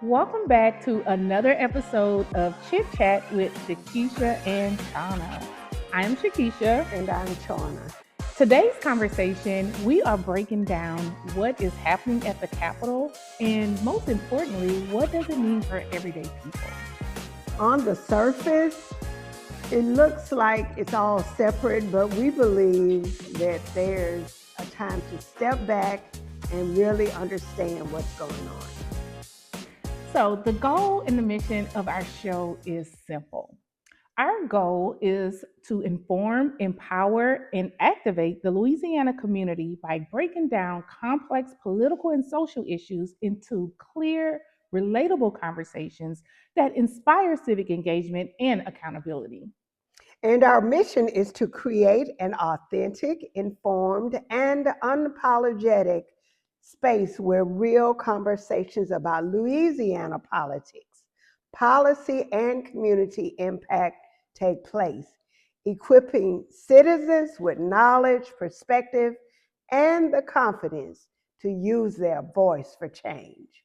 Welcome back to another episode of Chit Chat with Chakesha and Chauna. I am Chakesha. And I'm Chauna. Today's conversation, we are breaking down what is happening at the Capitol and most importantly, what does it mean for everyday people? On the surface, it looks like it's all separate, but we believe that there's a time to step back and really understand what's going on. So, the goal and the mission of our show is simple. Our goal is to inform, empower, and activate the Louisiana community by breaking down complex political and social issues into clear, relatable conversations that inspire civic engagement and accountability. And our mission is to create an authentic, informed, and unapologetic space where real conversations about Louisiana politics, policy, and community impact take place, equipping citizens with knowledge, perspective, and the confidence to use their voice for change.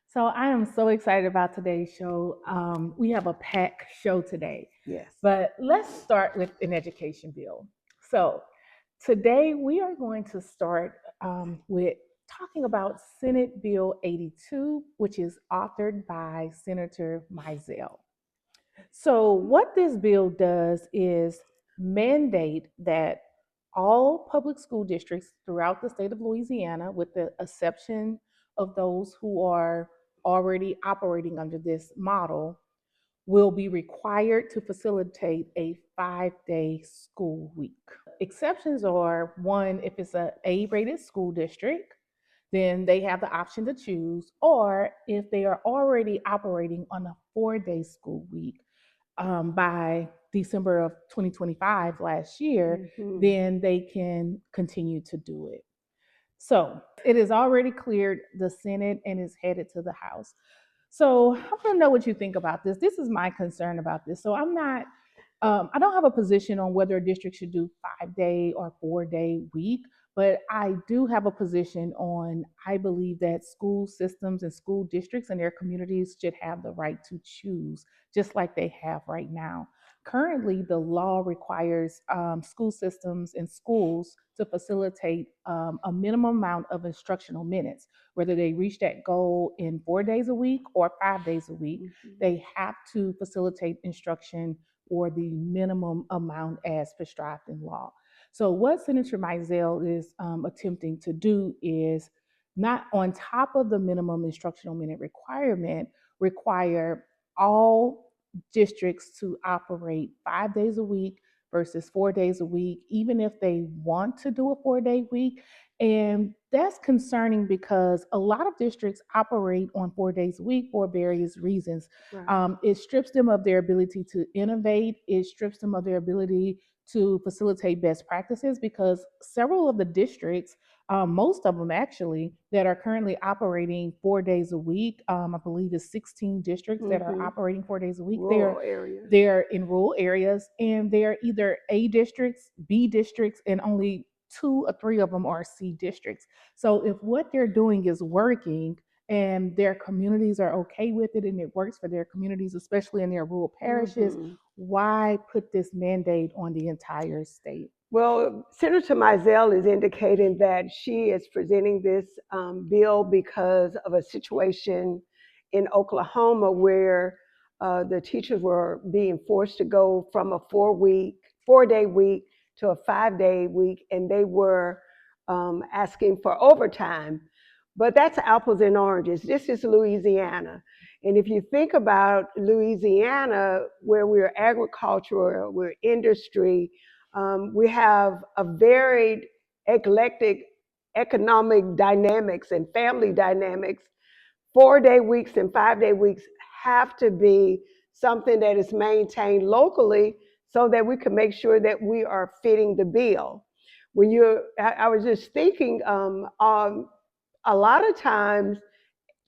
So, I am so excited about today's show. We have a packed show today, Yes. but let's start with an education bill. So, today we are going to start with talking about Senate Bill 82, which is authored by Senator Mizell. So, what this bill does is mandate that all public school districts throughout the state of Louisiana, with the exception of those who are already operating under this model, will be required to facilitate a 5-day school week. Exceptions are one, if it's a A-rated school district, then they have the option to choose, or if they are already operating on a 4-day school week by December of 2025 last year, then they can continue to do it. So it is already cleared the Senate and is headed to the House. So I want to know what you think about this. This is my concern about this. So I don't have a position on whether a district should do 5-day or 4-day week, but I do have a position on I believe that school systems and school districts and their communities should have the right to choose, just like they have right now. Currently, the law requires school systems and schools to facilitate a minimum amount of instructional minutes, whether they reach that goal in 4 days a week or 5 days a week. They have to facilitate instruction or the minimum amount as prescribed in law. So, what Senator Mizell is attempting to do is not on top of the minimum instructional minute requirement, require all districts to operate 5 days a week versus 4 days a week, even if they want to do a 4-day week. And that's concerning because a lot of districts operate on 4 days a week for various reasons. Right. It strips them of their ability to innovate, it strips them of their ability to facilitate best practices because several of the districts, most of them actually, that are currently operating 4 days a week, I believe is 16 districts that are operating 4 days a week. Rural areas. They're in rural areas and they're either A districts, B districts, and only two or three of them are C districts. So if what they're doing is working and their communities are okay with it and it works for their communities, especially in their rural parishes, why put this mandate on the entire state? Well, Senator Mizell is indicating that she is presenting this bill because of a situation in Oklahoma where the teachers were being forced to go from a 4-day week to a 5-day week, and they were asking for overtime. But that's apples and oranges. This is Louisiana. And if you think about Louisiana, where we're agricultural, we're industry, we have a varied, eclectic economic dynamics and family dynamics. 4-day weeks and 5-day weeks have to be something that is maintained locally so that we can make sure that we are fitting the bill. I was just thinking, a lot of times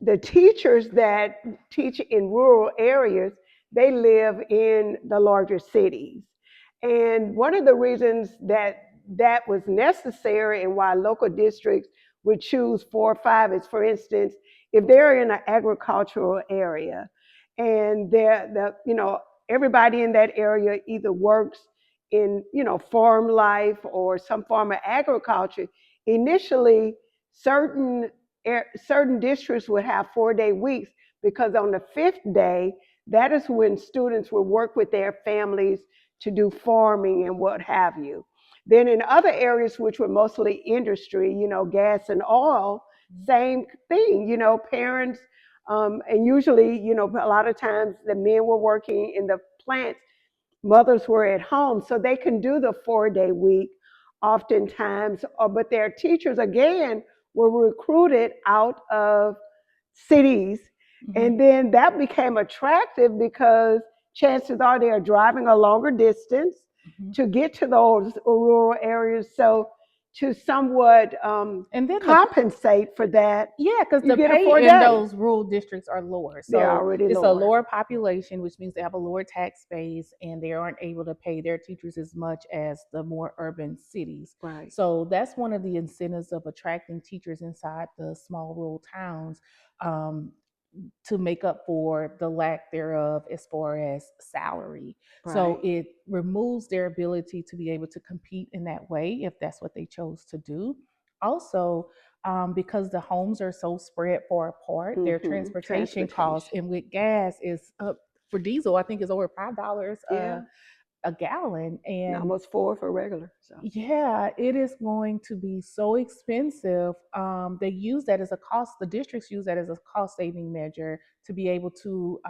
the teachers that teach in rural areas, they live in the larger cities. And one of the reasons that that was necessary and why local districts would choose 4 or 5 is, for instance, if they're in an agricultural area and everybody in that area either works in, farm life or some form of agriculture, initially certain certain districts would have 4-day weeks, because on the fifth day, that is when students will work with their families to do farming and what have you. Then in other areas, which were mostly industry, gas and oil, same thing, parents, and usually, a lot of times the men were working in the plants, mothers were at home, so they can do the 4-day week oftentimes, but their teachers, again, were recruited out of cities. And then that became attractive because chances are they are driving a longer distance to get to those rural areas. So to somewhat And then compensate for that, yeah, because you the get a pay in 4-day. those rural districts are lower. They're So already it's a lower. lower population, which means they have a lower tax base and they aren't able to pay their teachers as much as the more urban cities. Right. So that's one of the incentives of attracting teachers inside the small rural towns. To make up for the lack thereof as far as salary. So Right. it removes their ability to be able to compete in that way if that's what they chose to do. Also, because the homes are so spread far apart, their transportation costs, and with gas is up for diesel, I think is over $5 Yeah. a gallon, And and almost 4 for regular. So yeah, it is going to be so expensive. They use that as a cost, the districts use that as a cost saving measure to be able to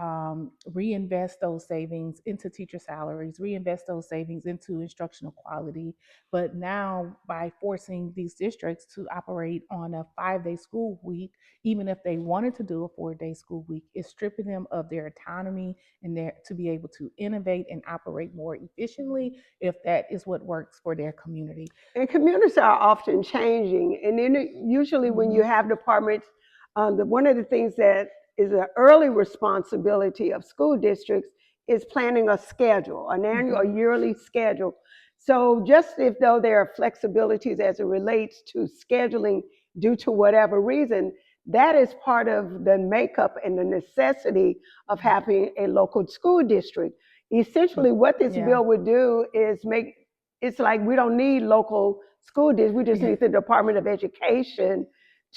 reinvest those savings into teacher salaries, reinvest those savings into instructional quality. But now, by forcing these districts to operate on a 5-day school week, even if they wanted to do a 4-day school week, it's stripping them of their autonomy and their to be able to innovate and operate more efficiently if that is what works for their community. and communities are often changing, and then usually when you have departments, one of the things that is an early responsibility of school districts is planning a schedule, an annual, a yearly schedule. So just if though there are flexibilities as it relates to scheduling due to whatever reason, that is part of the makeup and the necessity of having a local school district. Essentially, what this bill would do is make it's like we don't need local school districts. We just need the Department of Education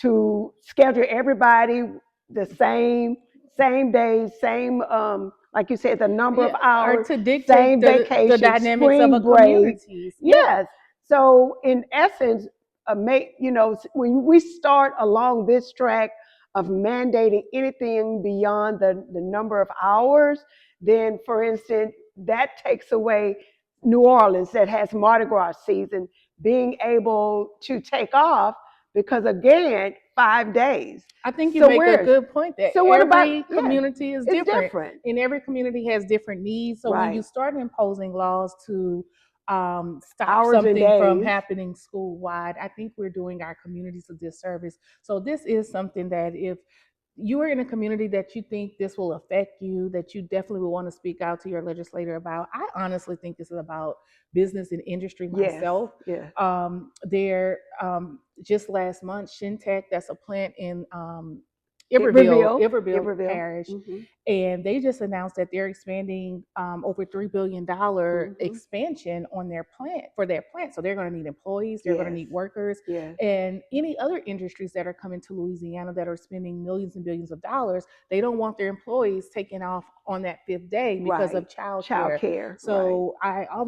to schedule everybody the same days, same like you said, the number of Or hours, to dictate same the vacation, dynamics of a spring break. community. Yes. So in essence, when we start along this track of mandating anything beyond the number of hours, then for instance, that takes away New Orleans that has Mardi Gras season being able to take off, because again, 5 days. I think you So make a where's good point that so what about every community is it's different, different. and every community has different needs. So when you Right. start imposing laws to stop Hours and something from days. happening school wide, I think we're doing our communities a disservice. So this is something that if you are in a community that you think this will affect you, that you definitely will want to speak out to your legislator about. I honestly think this is about business and industry Yes. myself. Yeah. There, just last month, Shintech, that's a plant in Iberville Parish, and they just announced that they're expanding over $3 billion expansion on their plant for their plant. So they're going to need employees, they're going to need workers, and any other industries that are coming to Louisiana that are spending millions and billions of dollars. They don't want their employees taking off on that fifth day because of child care. So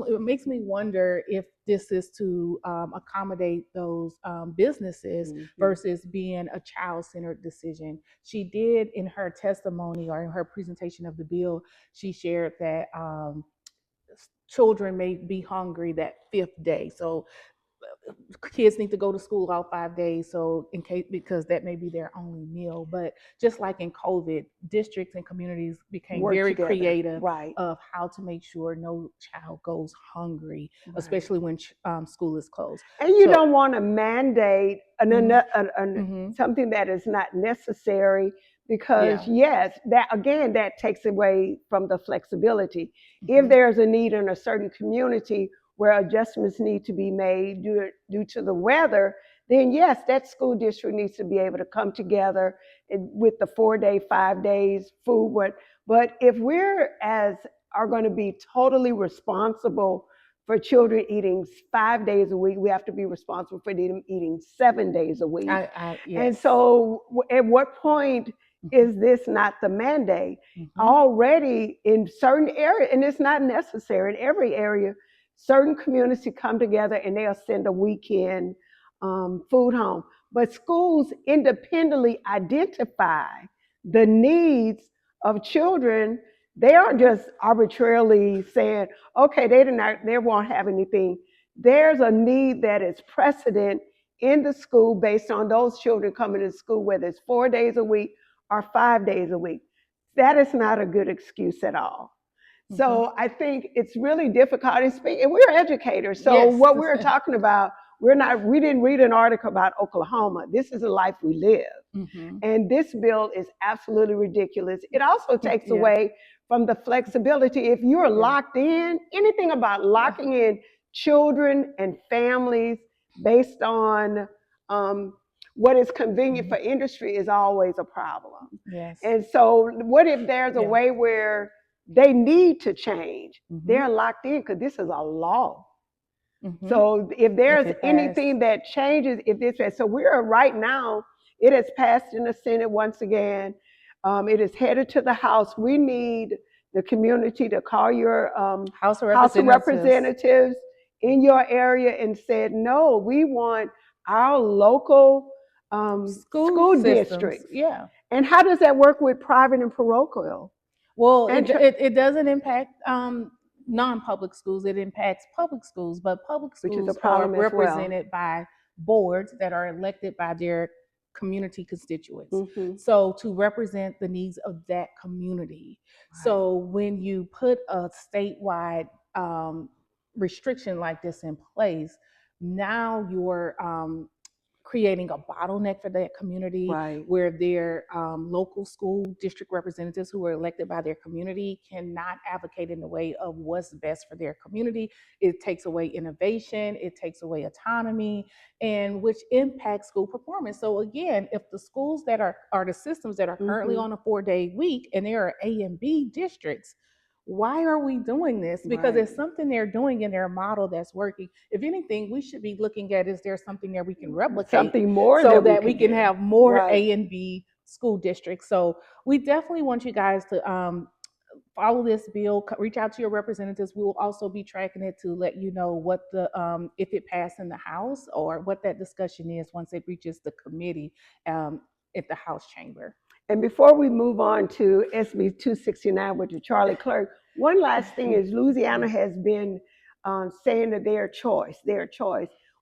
it makes me wonder if this is to accommodate those businesses versus being a child-centered decision. She did, in her testimony or in her presentation of the bill, she shared that children may be hungry that fifth day. So kids need to go to school all 5 days, so in case, because that may be their only meal. But just like in COVID, districts and communities became very creative of how to make sure no child goes hungry, especially when school is closed. And you don't want to mandate something that is not necessary, because yes, that takes away from the flexibility. If there's a need in a certain community where adjustments need to be made due to the weather, then yes, that school district needs to be able to come together with the 4 day, 5 days food. But if we're as are going to be totally responsible for children eating 5 days a week, we have to be responsible for them eating 7 days a week. And Yes. so, at what point is this not the mandate? Already in certain areas, and it's not necessary in every area, certain communities come together and they'll send a weekend food home. But schools independently identify the needs of children. They aren't just arbitrarily saying, okay, they won't have anything. There's a need that is precedent in the school based on those children coming to school, whether it's 4 days a week or 5 days a week. That is not a good excuse at all. So I think it's really difficult. And we're educators. So Yes. what we're talking about, we didn't read an article about Oklahoma. This is the life we live. And this bill is absolutely ridiculous. It also takes away from the flexibility. If you're locked in, anything about locking in children and families based on what is convenient for industry is always a problem. Yes. And so what if there's a way where they need to change? They're locked in because this is a law. So if there's anything that changes, so we're right now, it has passed in the Senate once again. It is headed to the House. We need the community to call your House of House of Representatives Representatives in your area and said, no, we want our local school districts. Yeah. And how does that work with private and parochial? Well, it doesn't impact non-public schools. It impacts public schools, but public schools are represented by boards that are elected by their community constituents. So to represent the needs of that community. So when you put a statewide restriction like this in place, now you're creating a bottleneck for that community where their local school district representatives who are elected by their community cannot advocate in the way of what's best for their community. It takes away innovation, it takes away autonomy, and which impacts school performance. So again, if the schools that are the systems that are currently on a 4-day week and there are A and B districts, why are we doing this? Because it's something they're doing in their model that's working. If anything, we should be looking at, is there something there we can replicate something more so that we can have more Right. A and B school districts? So we definitely want you guys to follow this bill, reach out to your representatives. We will also be tracking it to let you know what the if it passed in the House or what that discussion is once it reaches the committee at the House chamber. And before we move on to SB 269 with the Charlie Clerk, one last thing is Louisiana has been saying that their choice.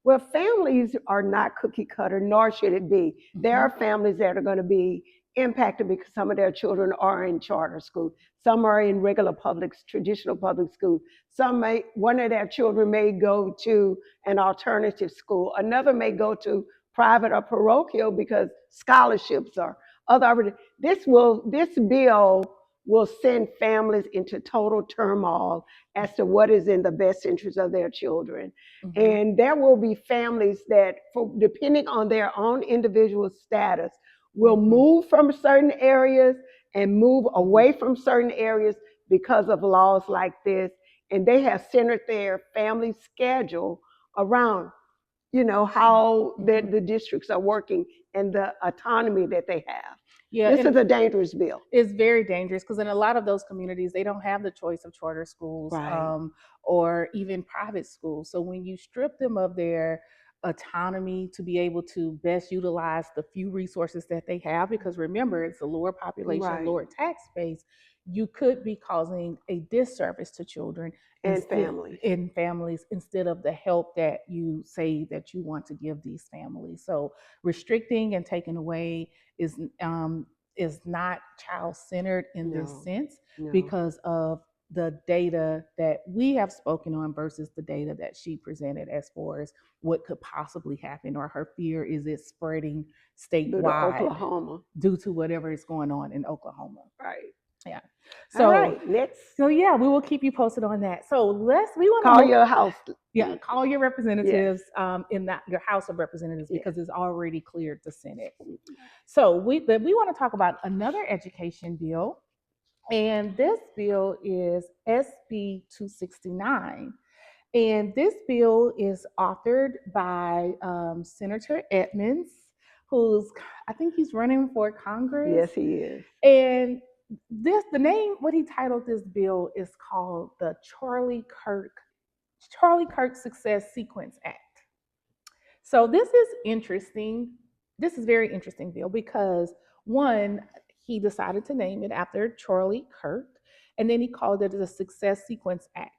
Well, families are not cookie cutter, nor should it be. There are families that are going to be impacted because some of their children are in charter school. Some are in regular traditional public schools. One of their children may go to an alternative school. Another may go to private or parochial because scholarships are this bill will send families into total turmoil as to what is in the best interest of their children. And there will be families that, depending on their own individual status, will move from certain areas and move away from certain areas because of laws like this. And they have centered their family schedule around how the districts are working and the autonomy that they have. This is a dangerous bill. It's very dangerous because in a lot of those communities, they don't have the choice of charter schools or even private schools. So when you strip them of their autonomy to be able to best utilize the few resources that they have, because remember, it's a lower population, lower tax base, you could be causing a disservice to children and families instead of the help that you say that you want to give these families. So restricting and taking away is not child-centered in this sense because of the data that we have spoken on versus the data that she presented as far as what could possibly happen, or her fear is it spreading statewide Oklahoma due to whatever is going on in Oklahoma. Right. Yeah. All So right, next. so yeah, we will keep you posted on that. So we want to Call move. your house. Yeah, call your Yes, representatives in that your House of Representatives yes. because it's already cleared the Senate. So we want to talk about another education bill, and this bill is SB 269. And this bill is authored by Senator Edmonds, who's, I think he's running for Congress. Yes, he is. And the name, what he titled this bill is called the Charlie Kirk Success Sequence Act. So this is interesting. This is very interesting, Bill, because one, he decided to name it after Charlie Kirk, and then he called it the Success Sequence Act.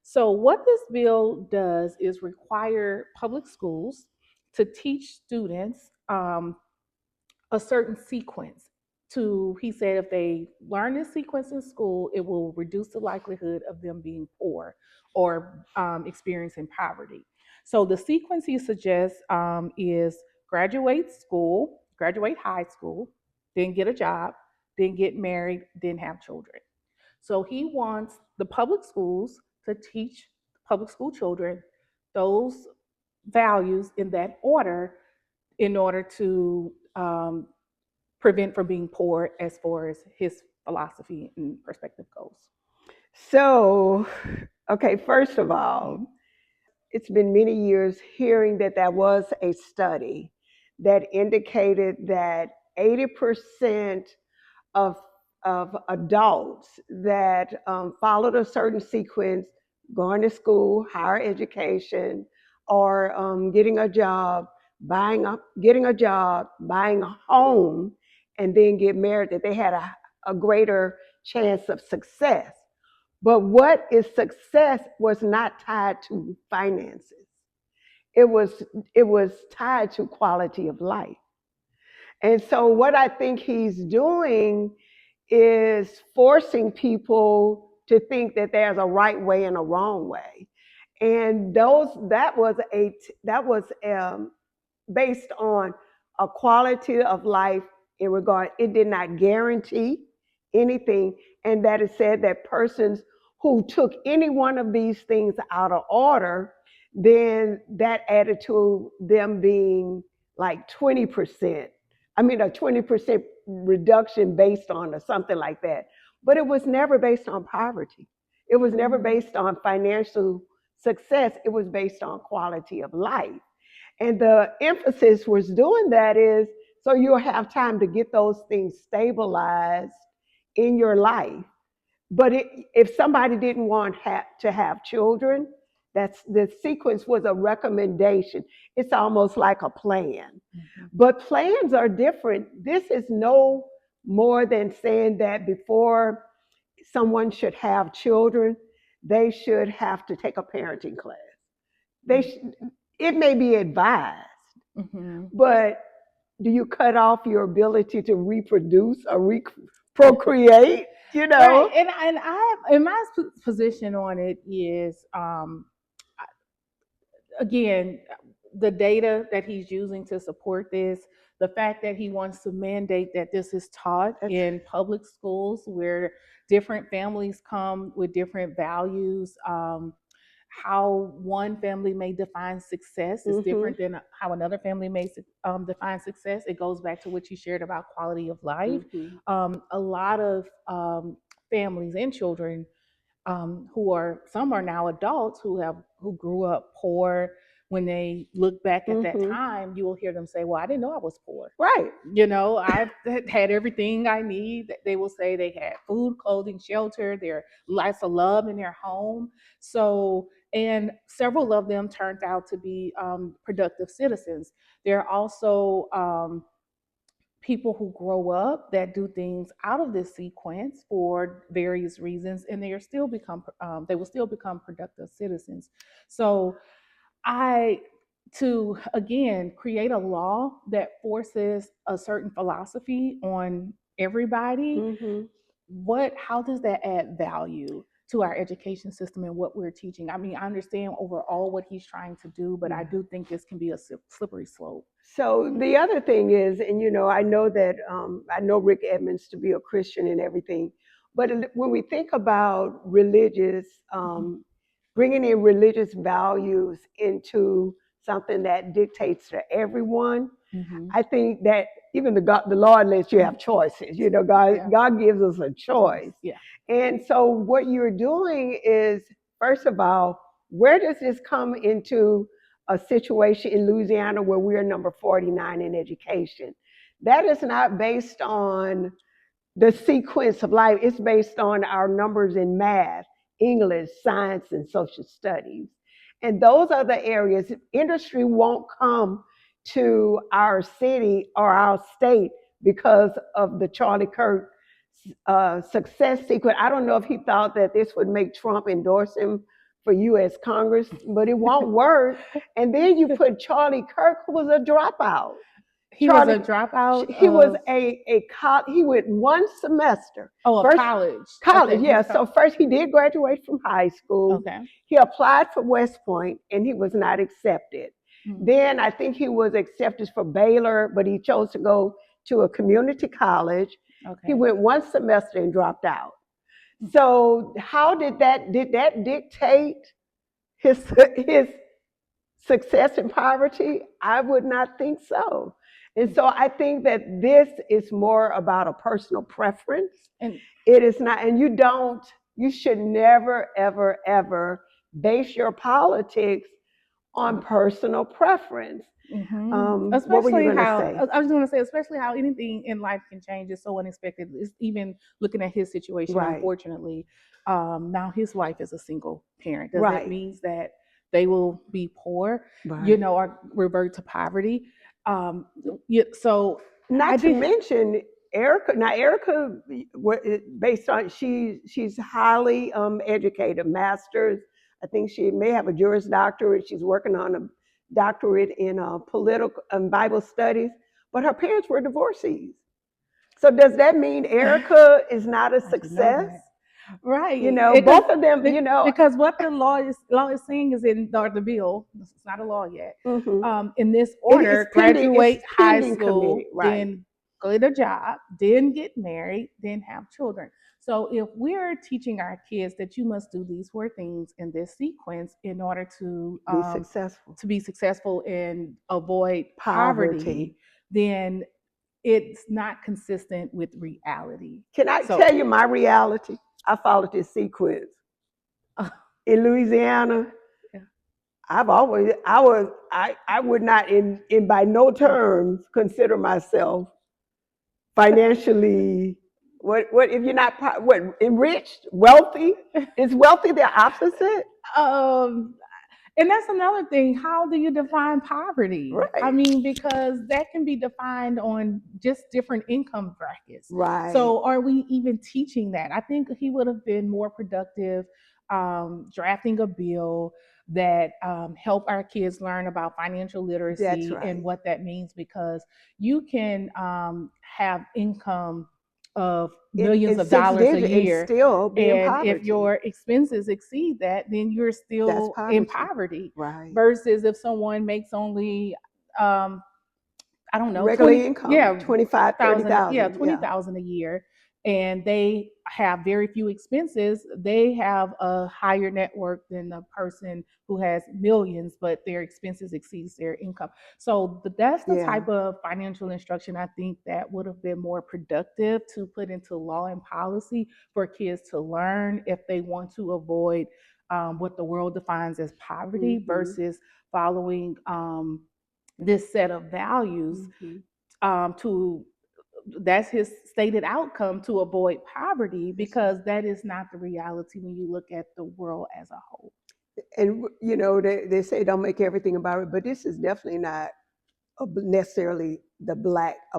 So what this bill does is require public schools to teach students a certain sequence. To he said if they learn this sequence in school, it will reduce the likelihood of them being poor or experiencing poverty. So the sequence he suggests is graduate high school, then get a job, then get married, then have children. So he wants the public schools to teach public school children those values in that order in order to prevent from being poor as far as his philosophy and perspective goes. So, okay, first of all, Mhm. it's been many years hearing that there was a study that indicated that 80% of, of adults that followed a certain sequence, going to school, higher education, or getting a job, buying a home, and then get married, that they had a greater chance of success. But what is success was not tied to finances. It was it was tied to quality of life. And so what I think he's doing is forcing people to think that there's a right way and a wrong way. And those that was based on a quality of life in regard, it did not guarantee anything, and that it said that persons who took any one of these things out of order, then that added to them being like 20%. I mean, a 20% reduction based on or something like that. But it was never based on poverty. It was never Mhm. based on financial success. It was based on quality of life. And the emphasis was doing that is so you'll have time to get those things stabilized in your life. But if somebody didn't want to have children, that's the sequence was a recommendation. It's almost like a plan. Mhm. But plans are different. This is no more than saying that before someone should have children, they should have to take a parenting class. They should, it may be advised, Mhm. but do you cut off your ability to reproduce or procreate? You Right, know. and I and my position on it is again, the data that he's using to support this, the fact that he wants to mandate that this is taught That's. in public schools where different families come with different values. How one family may define success is Mm-hmm. different than how another family may define success. It goes back to what you shared about quality of life. Mm-hmm. A lot of families and children who are some are now adults who grew up poor. When they look back at that Mm-hmm. time, you will hear them say, "Well, I didn't know I was poor. Right. You know, I've had everything I need." They will say they had food, clothing, shelter, their lots of love in their home. So, and several of them turned out to be productive citizens. There are also people who grow up that do things out of this sequence for various reasons, and they will still become productive citizens. So I to again create a law that forces a certain philosophy on everybody, Mm-hmm. what how does that add value to our education system and what we're teaching? I mean, I understand overall what he's trying to do, but I Yeah. do think this can be a slippery slope. So the other thing is, and I know that I know Rick Edmonds to be a Christian and everything, But when we think about religious, bringing in religious values into something that dictates to everyone, Mm-hmm. I think that even the Lord lets you have choices. You know, Yeah. God gives us a Choice. choice. Yeah. And so what you're doing is, first of all, where does this come into a situation in Louisiana where we are number 49 in education? That is not based on the sequence of life. It's based on our numbers in math, English, science, and social studies. And those are the areas. Industry won't come to our city or our state because of the Charlie Kirk success sequence. I don't know if he thought that this would make Trump endorse him for U.S. Congress, but it won't work. And then you put Charlie Kirk, who was a dropout. He was Charlie, a dropout he was of he went one semester. of First, college. college, Okay, yeah. So first he did graduate from high school. okay. He applied for West Point and he was not accepted. Mm. Then I think he was accepted for Baylor, but he chose to go to a community college. He Okay. went one semester and dropped out. Mm. So how did that dictate his success in poverty? I would not think so. And so I think that this is more about a personal preference. And It is not, and you should never, ever, ever base your politics on personal preference. What were you especially going to how say? I was going to say, especially how anything in life can change is so unexpected. It's even looking at his situation, Right, unfortunately, now his wife is a single parent. Does that right, mean that they will be poor, right. or revert to poverty? Yeah, so I Not to did. mention Erica. Now Erica, based on she's highly educated, masters. I think she may have a Juris Doctorate. She's working on a doctorate in political and Bible studies. But her parents were divorcees. So does that mean Erica is not a I didn't know success? that. Right. You know, Because both of them. You know, because what the law is saying is in the bill. It's not a law yet. mm-hmm. In this It's order, pending. It's graduate high pending committee, school, right? then go get a job, then get married, then have children. So if we're teaching our kids that you must do these four things in this sequence in order Be successful. to be successful and avoid poverty, Poverty. then it's not consistent with reality. Can I So tell you my reality? I followed this sequence. In Louisiana, yeah. I would not in by no terms consider myself financially, what if you're not, what, enriched, wealthy? Is wealthy the opposite? um, and that's another thing. How do you define poverty? I Right, mean, because that can be defined on just different income brackets. right. So, are we even teaching that? I think he would have been more productive drafting a bill that help our kids learn about financial That's literacy and right. what that means, because you can have income of millions In of six dollars a digits and year, still be in and if poverty. your expenses exceed that, then you're That's still in poverty. poverty. Right. Versus if someone makes only, um, I don't know, Regular 20, income, yeah, 25, thousand, yeah, 30,000. Yeah. 20,000 a year, and they have very few expenses, they have a higher net worth than the person who has millions, but their expenses exceeds their income. So that's the Yeah. type of financial instruction I think that would have been more productive to put into law and policy for kids to learn if they want to avoid what the world defines as poverty Mm-hmm. versus following this set of values Mm-hmm. to that's his stated outcome to avoid poverty, That's right. because that is not the reality when you look at the world as a whole. And you know, they say don't make everything about it, but this is definitely not necessarily a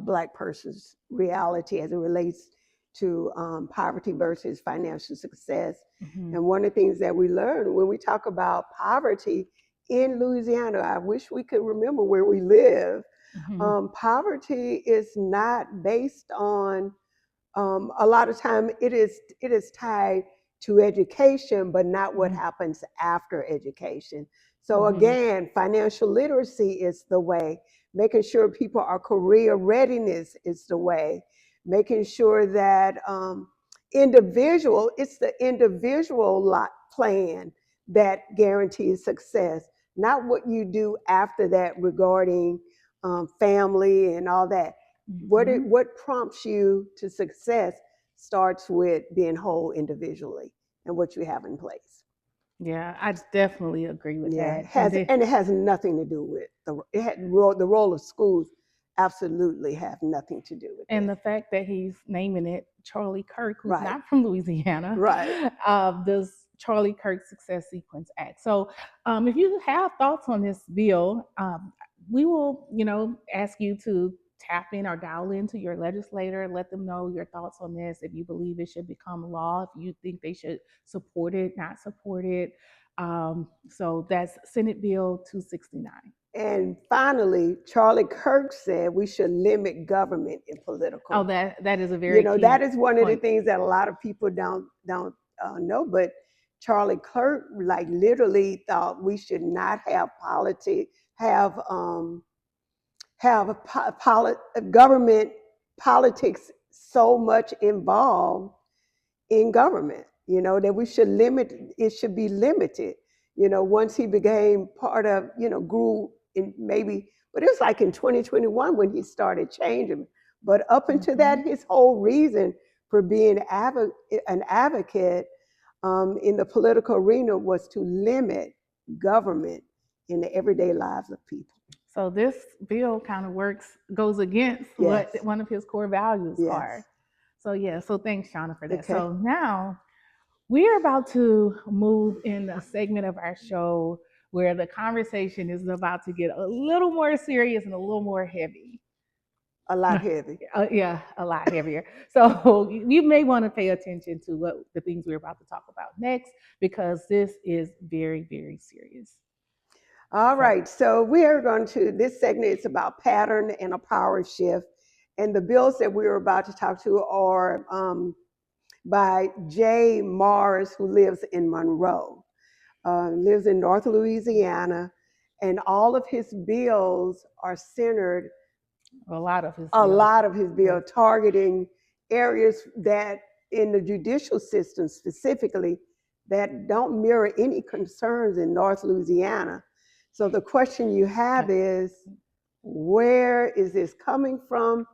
black person's reality as it relates to poverty versus financial success. Mm-hmm. And one of the things that we learn when we talk about poverty in Louisiana, I wish we could remember where we live. Mm-hmm. Poverty is not based on, a lot of time it is tied to education, but not what Mm-hmm. happens after education. So Mm-hmm. again, financial literacy is the way. Making sure people are career readiness is the way. Making sure that It's the individual plan that guarantees success, not what you do after that regarding family and all that. Mhm. What prompts you to success starts with being whole individually and what you have in place. Yeah, I definitely agree with Yeah, that. And then, it has nothing to do with the role of schools. Absolutely, have nothing to do with and this. the fact that he's naming it Charlie Kirk, who's Right, not from Louisiana, right. this Charlie Kirk Success Sequence Act. So, if you have thoughts on this bill, we will, ask you to tap in or dial into your legislator, let them know your thoughts on this. If you believe it should become law, if you think they should support it, not support it. So that's Senate Bill 269. And finally, Charlie Kirk said we should limit government in Oh, political. that is a very That key is one of the point. things that a lot of people don't know. But Charlie Kirk, like, literally thought we should not have have um, government politics so much involved in government, that we should limit, it should be limited. Once he became part of, grew in maybe, but it was like in 2021 when he started changing. But up until that, Mhm. his whole reason for being an advocate in the political arena was to limit government in the everyday lives of people. So this bill kind of goes against what Yes, one of his core values yes. are. So yeah, so thanks, Shauna, for that. Okay. So now we are about to move in a segment of our show where the conversation is about to get a little more serious and a little more heavy. A lot heavy. Yeah, a lot heavier. So you may want to pay attention to what the things we're about to talk about next because this is very, very serious. All So, right, so we are going to, this segment is about pattern and a power shift. And the bills that we are about to talk to are by Jay Mars, who lives in Monroe, lives in North Louisiana. And all of his bills are centered, a lot of his a bills. lot of his Yeah. bill targeting areas that in the judicial system specifically that don't mirror any concerns in North Louisiana. So the question you have is, where is this coming from?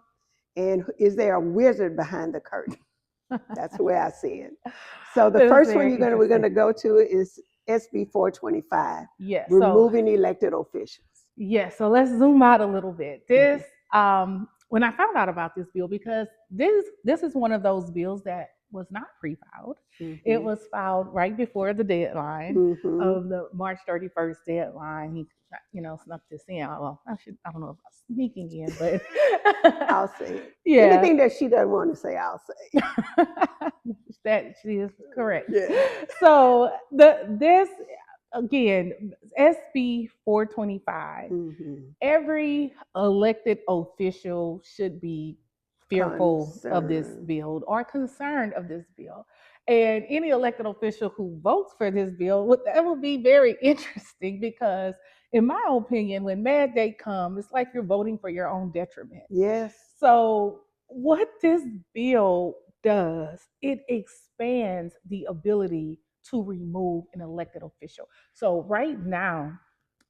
And is there a wizard behind the curtain? That's the way I see it. So the That is first one very we're going interesting. to go to is SB 425, Yes. So removing elected officials. yes. So let's zoom out a little bit. When I found out about this bill, because this is one of those bills that was not pre-filed. It Mm-hmm. was filed right before the deadline Mm-hmm. of the March 31st deadline. He, snuck this in. Well, I don't know if I'm sneaking in, but I'll say it. yeah, Anything that she doesn't want to say, I'll say. that she is correct. Yeah. So this again, SB 425. Mm-hmm. Every elected official should be fearful of this Concern. bill or concerned of this bill. And any elected official who votes for this bill, that would be very interesting because, in my opinion, when Mad Day comes, it's like you're voting for your own detriment. Yes. So, what this bill does, it expands the ability to remove an elected official. So, right now,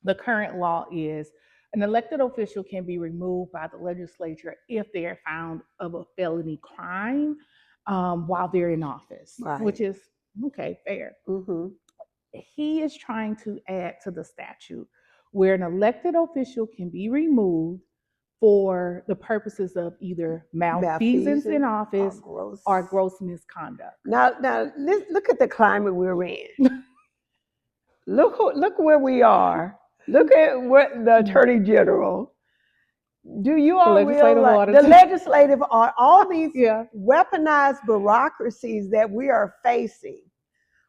the current law is an elected official can be removed by the legislature if they are found of a felony crime while they're in office, Right. which is okay, fair. Mm-hmm. He is trying to add to the statute where an elected official can be removed for the purposes of either malfeasance in Malfeasance or office gross. or gross misconduct. Now, look at the climate we're in. Look where we are. Look at what the Attorney General. Do you The all legislative realize orders. the legislative are all these Yeah. weaponized bureaucracies that we are facing?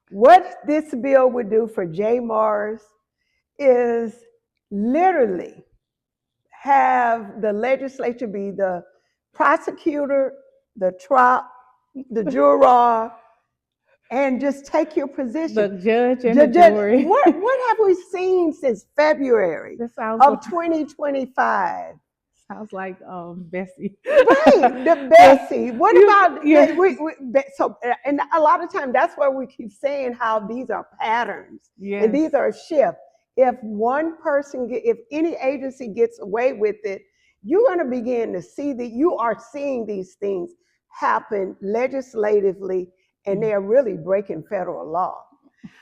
What this bill would do for Jay Mars is literally have the legislature be the prosecutor, the trial, the juror, and just take your The position. judge and the jury. What have we seen since February This sounds of 2025? Sounds like Bessie. Right, the Well, Bessie. What about yeah. so? And a lot of times that's where we keep saying how these are patterns and Yes. these are shifts. If one person, if any agency gets away with it, you're going to begin to see that you are seeing these things happen legislatively, and they are really breaking federal law.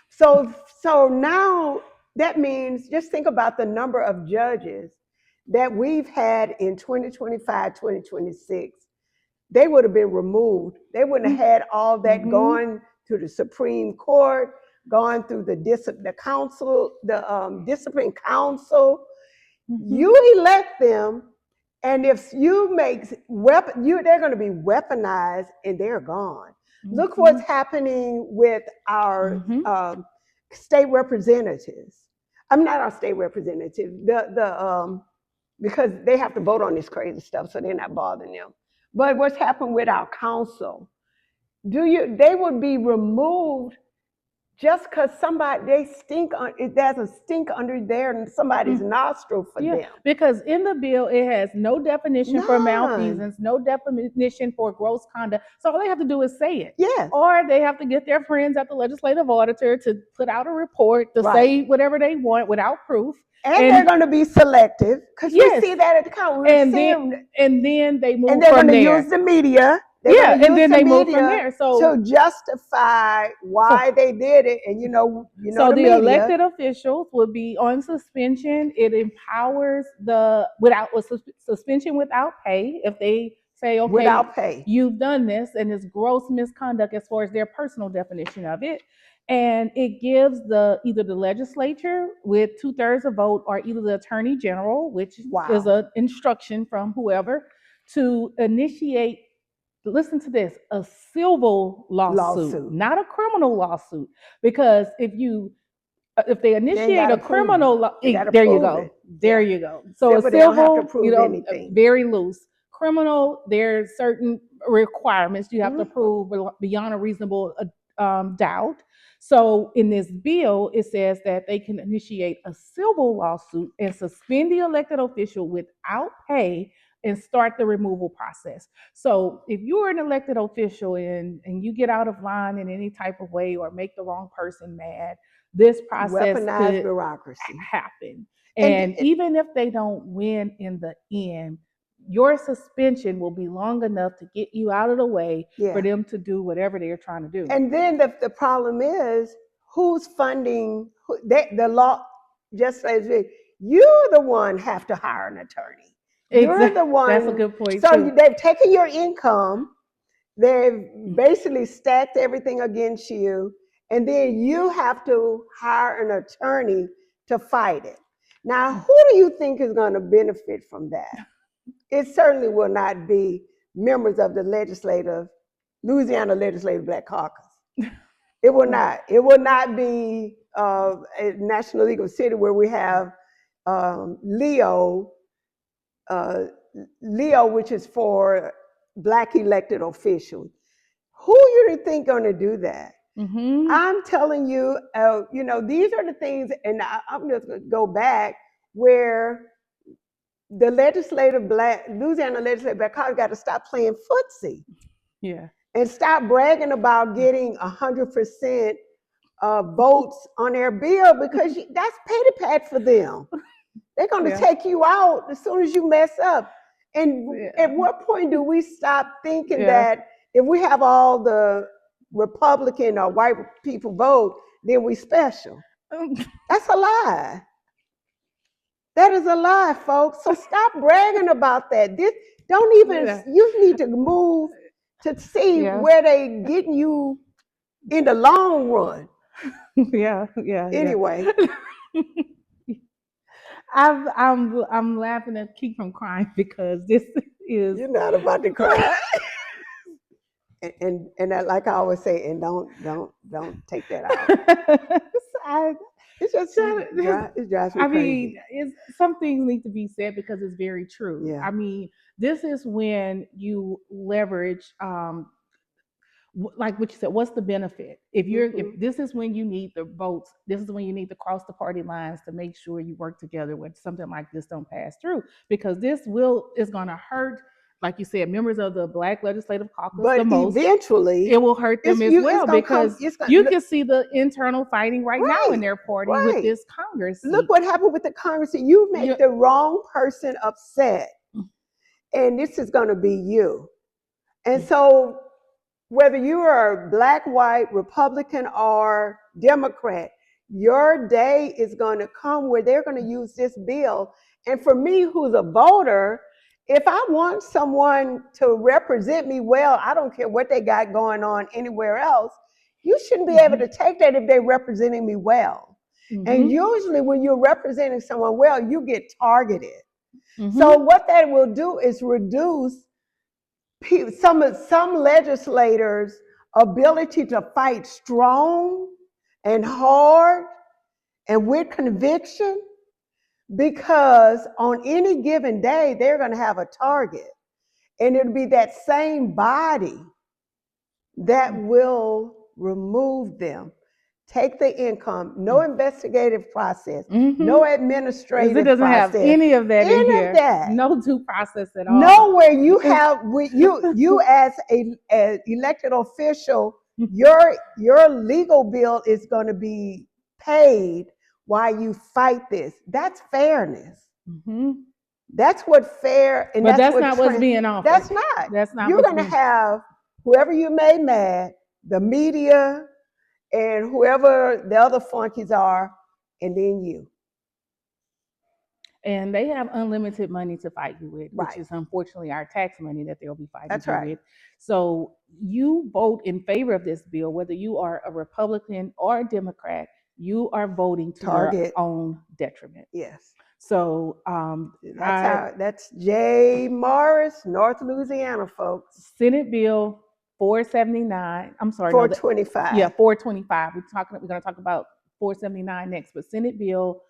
So now that means just think about the number of judges that we've had in 2025, 2026. They would have been removed. They wouldn't have had all that Mm-hmm. gone to the Supreme Court, gone through the council, the discipline council. Mm-hmm. You elect them, and if you make they're going to be weaponized and they're gone. Look Mm-hmm. what's happening with our Mm-hmm. state representatives. I'm not our state representative. Because they have to vote on this crazy stuff, so they're not bothering them. But what's happened with our council? They would be removed just because somebody they stink on there's a stink under there and somebody's nostril for Yeah, them. because in the bill it has no definition for None. malfeasance, no definition for gross conduct. So all they have to do is say it. Yes. Or they have to get their friends at the legislative auditor to put out a report to Right. say whatever they want without proof. And they're And going to be selective because we yes, see that at the council. We're and then seeing, and then they and move they're going from to use there. the media. They're Yeah, going to and use then the they move from media there. So to justify so why they did it. And So the the media elected officials would be on suspension. It empowers the without suspension without pay if they say, okay, without pay. you've done this and it's gross misconduct as far as their personal definition of it. And it gives either the legislature with 2/3 of vote or either the attorney general, which is Wow. an instruction from whoever, to initiate, listen to this, a civil lawsuit, Lawsuit. not a criminal lawsuit. Because if they They ain't got initiate to a prove it. criminal They got to there you prove go, it. there Yeah. you go. So a Civil, they don't have to civil, prove anything. very loose. Criminal, there's certain requirements you have to Mhm. prove beyond a reasonable doubt. So in this bill, it says that they can initiate a civil lawsuit and suspend the elected official without pay and start the removal process. So if you're an elected official and you get out of line in any type of way or make the wrong person mad, this process Weaponized could bureaucracy. happen. And And even if they don't win in the end, your suspension will be long enough to get you out of the way for yeah. them to do whatever they're trying to do. And then the problem is who's funding the law, just as you're the one have to hire an attorney. You're Exactly. the That's a one. good point So too. they've taken your income, they've basically stacked everything against you, and then you have to hire an attorney to fight it. Now, who do you think is going to benefit from that? It certainly will not be members of the Louisiana Legislative Black Caucus. It will not. It will not be a National League of City where we have Leo, uh, Leo, which is for Black elected officials. Who you think going to do that? Mm-hmm. I'm telling you, these are the things, and I'm just going to go back where the Louisiana Legislative Black Caucus got to stop playing footsie Yeah. and stop bragging about getting 100% votes on their bill because that's petty pat for them. They're going to Yeah. take you out as soon as you mess up. And Yeah. at what point do we stop thinking Yeah. that if we have all the Republican or white people vote, then we special? That's a lie. That is a lie, folks. So stop bragging about that. Yeah. You need to move to see Yeah. where they getting you in the long run. Yeah. Yeah. Yeah. Anyway, I'm laughing and keep from crying because this is you're not about to cry. And like I always say, and don't take that out. I, It's just it drives me I mean, crazy. some things need to be said because it's very true. Yeah. I mean, this is when you leverage like what you said, what's the benefit? If Mhm. this is when you need the votes, this is when you need to cross the party lines to make sure you work together when something like this don't pass through, because this will is going to hurt, like you said, members of the Black Legislative Caucus the But most. eventually, It will hurt them as it's well gonna come. because It's gonna you can see the internal fighting right now in right, their party with right. this Congress Look seat. what happened with the Congress. You You, make the wrong person upset, and this is gonna be you. And so, whether you are black, white, Republican, or Democrat, your day is going to come where they're going to use this bill. And for me, who's a voter, if I want someone to represent me well, I don't care what they got going on anywhere else. You shouldn't be able to take that if they're representing me well. And mm-hmm, usually, when you're representing someone well, you get targeted. So, mm-hmm, what that will do is reduce some legislators' ability to fight strong and hard and with conviction, because on any given day they're going to have a target, and it'll be that same body that will remove them. Take the income, no investigative process, mm-hmm. no Because it administrative doesn't have process, any of that in any of here, that. no due process at all. Nowhere you have you as a elected official, your legal bill is going to be paid while you fight this. That's fairness. Mm-hmm. That's what fair, and But that's that's what not what's being offered. that's not. That's not You're what's going to being. have whoever you made mad, the media, and whoever the other flunkies are, and then you. And they have unlimited money to fight you with, which Right. is unfortunately our tax money that they'll be fighting That's you right. with. So you vote in favor of this bill, whether you are a Republican or a Democrat, you are voting to your Target. own detriment. Yes. So That's Jay Morris, North Louisiana, folks. Senate Bill 479. I'm sorry, no, yeah, 425. 425. We're going to talk about 479 next, but Senate Bill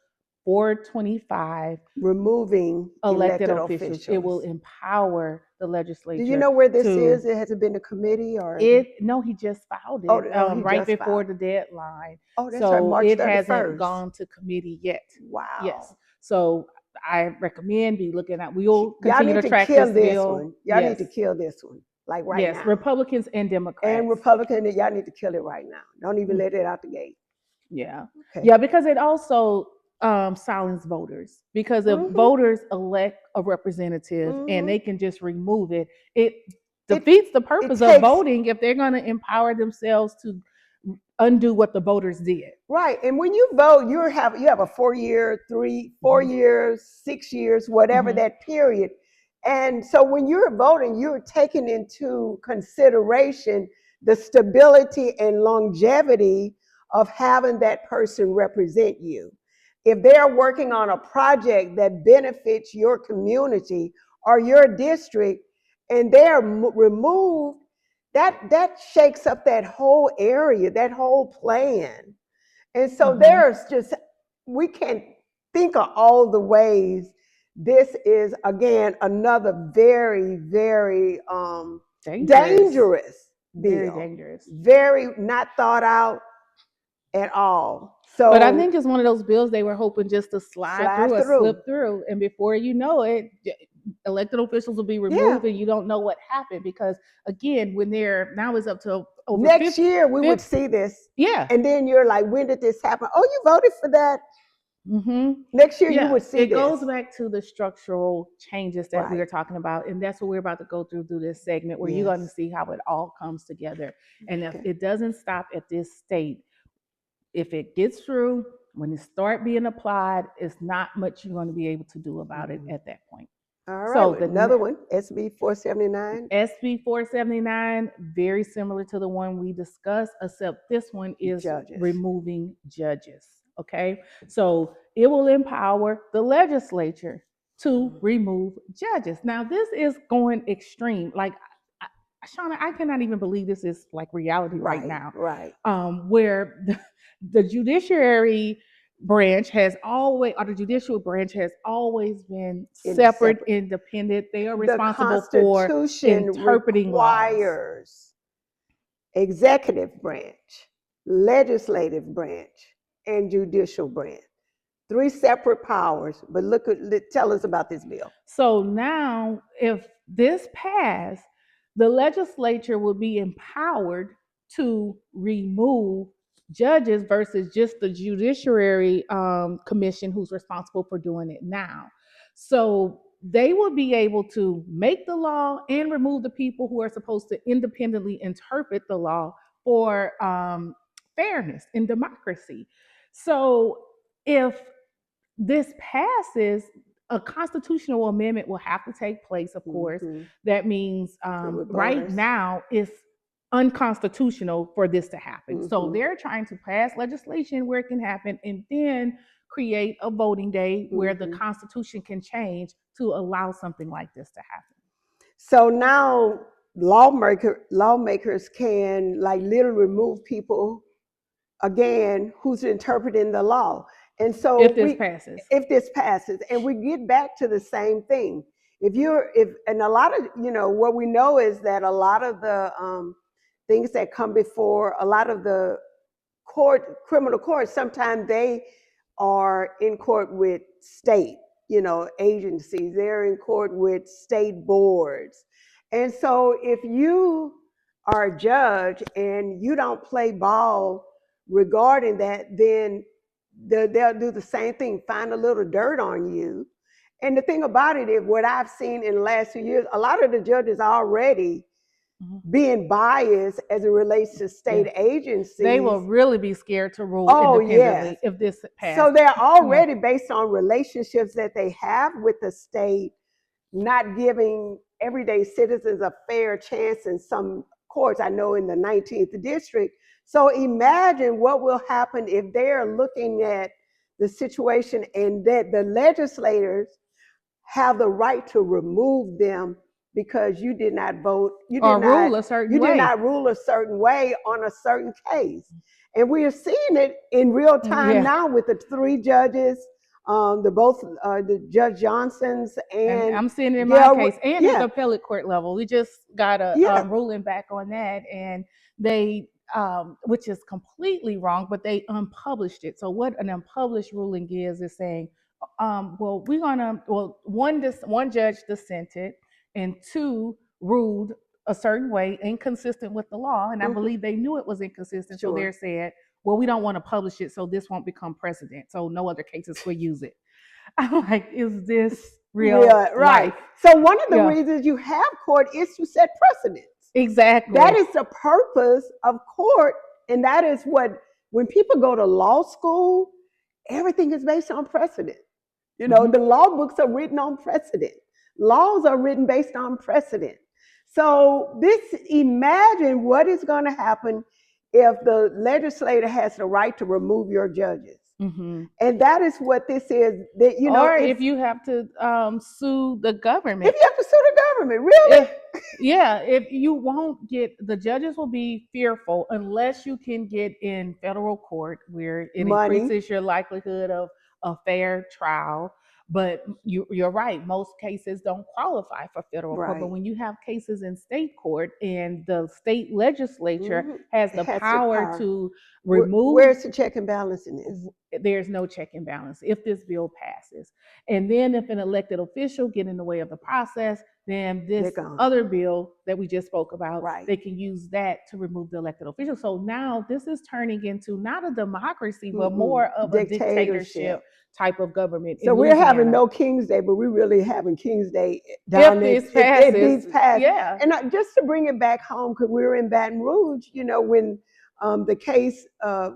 425, Removing elected elected officials. It will officials. empower the Do you legislature know where this to is? It hasn't been to committee or is it? it. No, he just filed Oh, it he right just before filed. the deadline, Oh, that's right, so March it hasn't 31st. gone to committee yet. Yes, Wow. so I recommend be looking at. We will Y'all continue need to to track kill this this bill. one. Y'all need Yes, to kill this one, like right yes, now. Republicans and And Democrats. Republican, y'all need to kill it right now. Don't even let it out the gate. Yeah, Okay. yeah, because it also silence voters. Because if Mm-hmm. voters elect a representative and Mm-hmm. they can just remove it, it It defeats the it purpose of takes voting if they're going to empower themselves to undo what the voters did. right. And when you vote, you have a 4 year, 4 years, 6 years, whatever Mm-hmm. that period. And so when you're voting, you're taking into consideration the stability and longevity of having that person represent you. If they're working on a project that benefits your community or your district and they're removed, that shakes up that whole area, that whole plan. And so Mm-hmm. there's just, we can't think of all the ways. This is, again, another very, very Dangerous. dangerous Very bill. dangerous. Very not thought out at all. But I So think it's one of those bills they were hoping just to slide through slide or through. slip through. And before you know it, elected officials will be Yeah. removed and you don't know what happened. Because again, when they're now it's up to over Next 50, year we would 50 see this. yeah. And then you're like, when did this happen? Oh, you voted for that. Mm-hmm. Next year you Yeah, would see it this. goes back to the structural changes that we Right. are talking about, and that's what we're about to go through this segment, where you're going to Yes. see how it all comes together. And if Okay. it doesn't stop at this state, if it gets through, when it start being applied, it's not much you're going to be able to do about it Mhm. at that point. All right, So another the one, SB 479. SB 479, very similar to the one we discussed, except this one is Judges. removing judges. Okay, so it will empower the legislature to remove judges. Now, this is going extreme. Like, Shauna, I cannot even believe this is like reality right Right, now, right. where the judiciary branch has always, or the judicial branch has always been separate, Separate. independent. They are The responsible for Constitution interpreting laws. requires executive branch, legislative branch, and judicial branch. Three separate powers. But tell us about this bill. So now, if this passed, the legislature will be empowered to remove judges versus just the judiciary commission who's responsible for doing it now. So they will be able to make the law and remove the people who are supposed to independently interpret the law for fairness and democracy. So if this passes, a constitutional amendment will have to take place, of course. Mm-hmm. That means right now it's unconstitutional for this to happen. Mm-hmm. So they're trying to pass legislation where it can happen and then create a voting day where the Constitution can change to allow something like this to happen. So now lawmakers can like literally remove people again who's interpreting the law. And so if this passes, and we get back to the same thing. And a lot of, what we know is that a lot of the things that come before a lot of the criminal courts, sometimes they are in court with state, agencies. They're in court with state boards. And so if you are a judge and you don't play ball regarding that, then they'll do the same thing, find a little dirt on you. And the thing about it is, what I've seen in the last few years, a lot of the judges already being biased as it relates to state agencies. They will really be scared to rule independently if this passes. So they're already based on relationships that they have with the state, not giving everyday citizens a fair chance in some courts. I know in the 19th district. So imagine what will happen if they're looking at the situation and that the legislators have the right to remove them because you did not vote, you did not rule a certain way on a certain case. And we are seeing it in real time now with the three judges, the Judge Johnsons and I'm seeing it in my case and at the appellate court level. We just got a ruling back on that, and they which is completely wrong, but they unpublished it. So what an unpublished ruling is saying, one judge dissented and two ruled a certain way inconsistent with the law, and I believe they knew it was inconsistent. So they said, well, we don't want to publish it, so this won't become precedent, so no other cases will use it. I'm like, is this real life? So one of the reasons you have court is to set precedents. Exactly. That is the purpose of court, and that is what, when people go to law school, everything is based on precedent. The law books are written on precedent. Laws are written based on precedent. So imagine what is going to happen if the legislator has the right to remove your judges. And that is what this is. Or if you have to sue the government. If you have to sue the government, really? If you won't get, the judges will be fearful unless you can get in federal court where it increases your likelihood of a fair trial. But you're right, most cases don't qualify for federal court. But when you have cases in state court and the state legislature has the power to remove. Where's the check and balance in this? There's no check and balance if this bill passes. And then if an elected official get in the way of the process, then this other bill that we just spoke about, they can use that to remove the elected official. So now this is turning into not a democracy, but more of a dictatorship type of government. So we're having no King's Day, but we're really having King's Day down if this passes. Yeah. And just to bring it back home, because we were in Baton Rouge, when the case,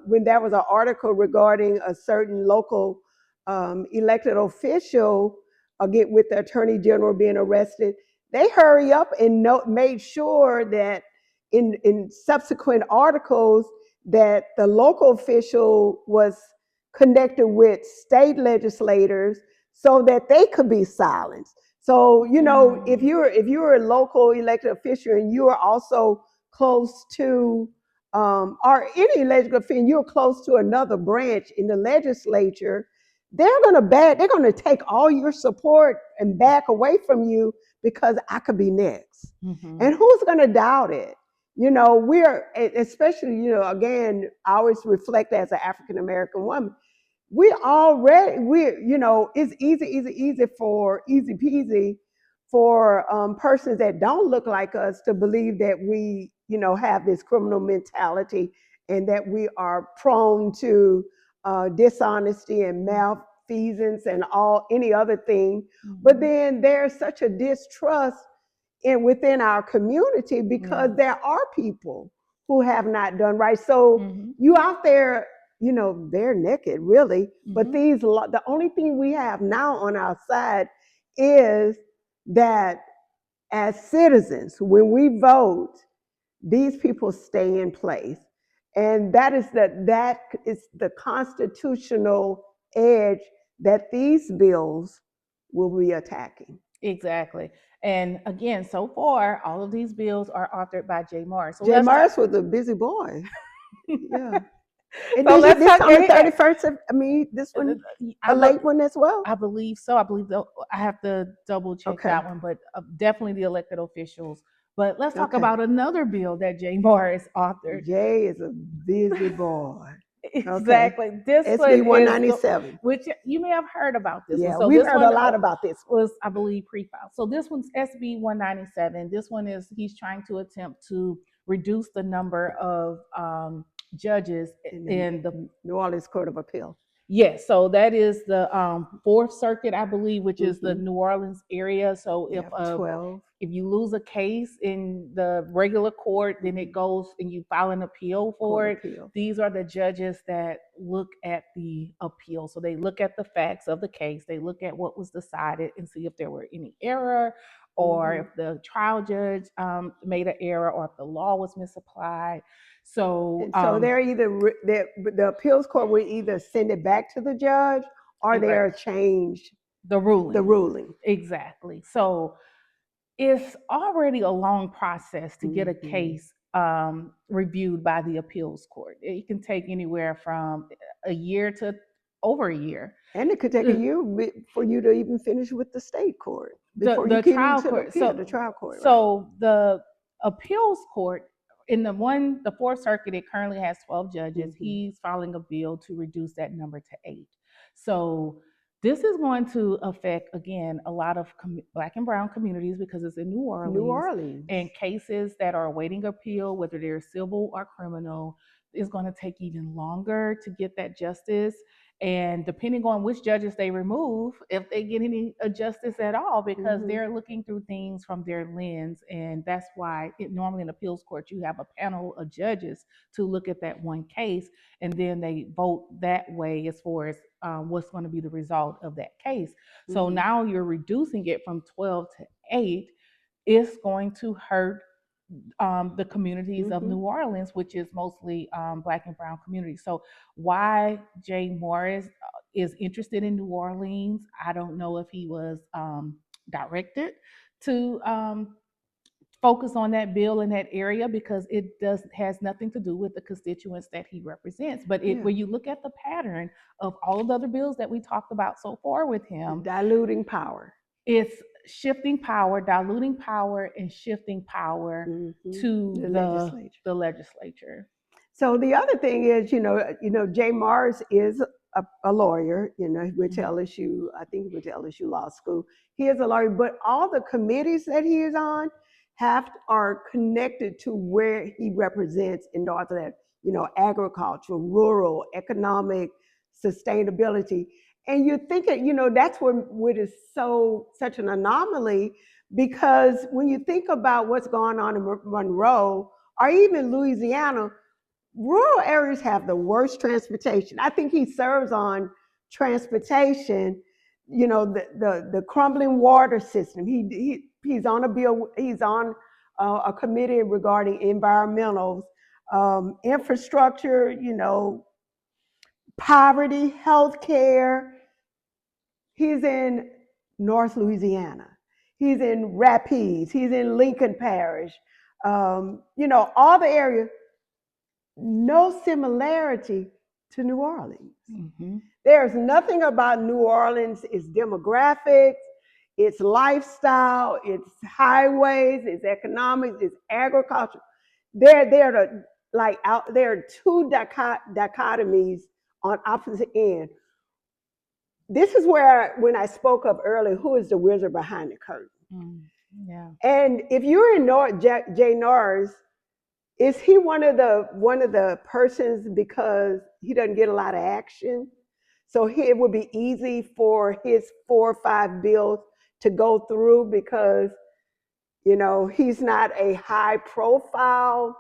when there was an article regarding a certain local elected official, again with the attorney general being arrested, they hurry up and made sure that in subsequent articles that the local official was connected with state legislators so that they could be silenced. So, if you're a local elected official and you are also close to, or any elected official, you're close to another branch in the legislature, they're going to take all your support and back away from you because I could be next. And who's going to doubt it? we're, especially, again, I always reflect as an African American woman. It's easy peasy for persons that don't look like us to believe that we, have this criminal mentality and that we are prone to dishonesty and malfeasance and any other thing. But then there's such a distrust within our community because there are people who have not done right. So you out there, they're naked, really. But the only thing we have now on our side is that as citizens, when we vote, these people stay in place, and that is the constitutional edge that these bills will be attacking. Exactly. And again, so far, all of these bills are authored by Jay Morris. So Jay Morris was a busy boy. Yeah. And so let's this talk. on the 31st of, this one, a late one as well? I believe so. I believe I have to double check Okay. that one, but definitely the elected officials. But let's talk Okay. about another bill that Jay Morris authored. Jay is a busy boy. Exactly. Okay. This SB one is 197. which you may have heard about this one. Yeah, So we've this heard one a lot about this one. was, I believe, pre-filed. So this one's SB 197. This one is he's trying to attempt to reduce the number of judges in the New Orleans Court of Appeal. Yes, so that is the Fourth Circuit, I believe, which is the New Orleans area. So if you lose a case in the regular court, then it goes and you file an appeal for it. Appeal. These are the judges that look at the appeal. So they look at the facts of the case, they look at what was decided and see if there were any error, or if the trial judge made an error, or if the law was misapplied. So they're either the appeals court will either send it back to the judge or they'll change the ruling. The ruling. Exactly. So it's already a long process to get a case reviewed by the appeals court. It can take anywhere from a year to over a year. And it could take a year for you to even finish with the state court before the you get trial into court. the trial court. So the appeals court in the Fourth Circuit, it currently has 12 judges. He's filing a bill to reduce that number to 8. So this is going to affect, again, a lot of Black and brown communities because it's in New Orleans. And cases that are awaiting appeal, whether they're civil or criminal, is going to take even longer to get that justice. And depending on which judges they remove, if they get any justice at all, because they're looking through things from their lens. And that's why normally in appeals court, you have a panel of judges to look at that one case, and then they vote that way as far as what's going to be the result of that case. So now you're reducing it from 12 to 8. It's going to hurt the communities of New Orleans, which is mostly Black and brown communities. So why Jay Morris is interested in New Orleans, I don't know if he was directed to focus on that bill in that area, because it has nothing to do with the constituents that he represents. But when you look at the pattern of all of the other bills that we talked about so far with him, diluting power. It's shifting power, diluting power, and shifting power to the legislature. So the other thing is, Jay Morris is a lawyer, went to LSU, I think he went to LSU Law School. He is a lawyer, but all the committees that he is on are connected to where he represents in Northern, agriculture, rural, economic, sustainability. And you think that's what is such an anomaly, because when you think about what's going on in Monroe or even Louisiana, rural areas have the worst transportation. I think he serves on transportation, the crumbling water system. He's on a bill. He's on a committee regarding environmentals, infrastructure, poverty, healthcare. He's in North Louisiana. He's in Rapides. He's in Lincoln Parish. All the area. No similarity to New Orleans. There's nothing about New Orleans, its demographics, its lifestyle, its highways, its economics, its agriculture. they're the, like out there are two dichotomies on opposite end. This is where when I spoke of earlier, who is the wizard behind the curtain? Yeah. And if you're in Jay Norris, is he one of the persons because he doesn't get a lot of action? So it would be easy for his 4 or 5 bills to go through because he's not a high profile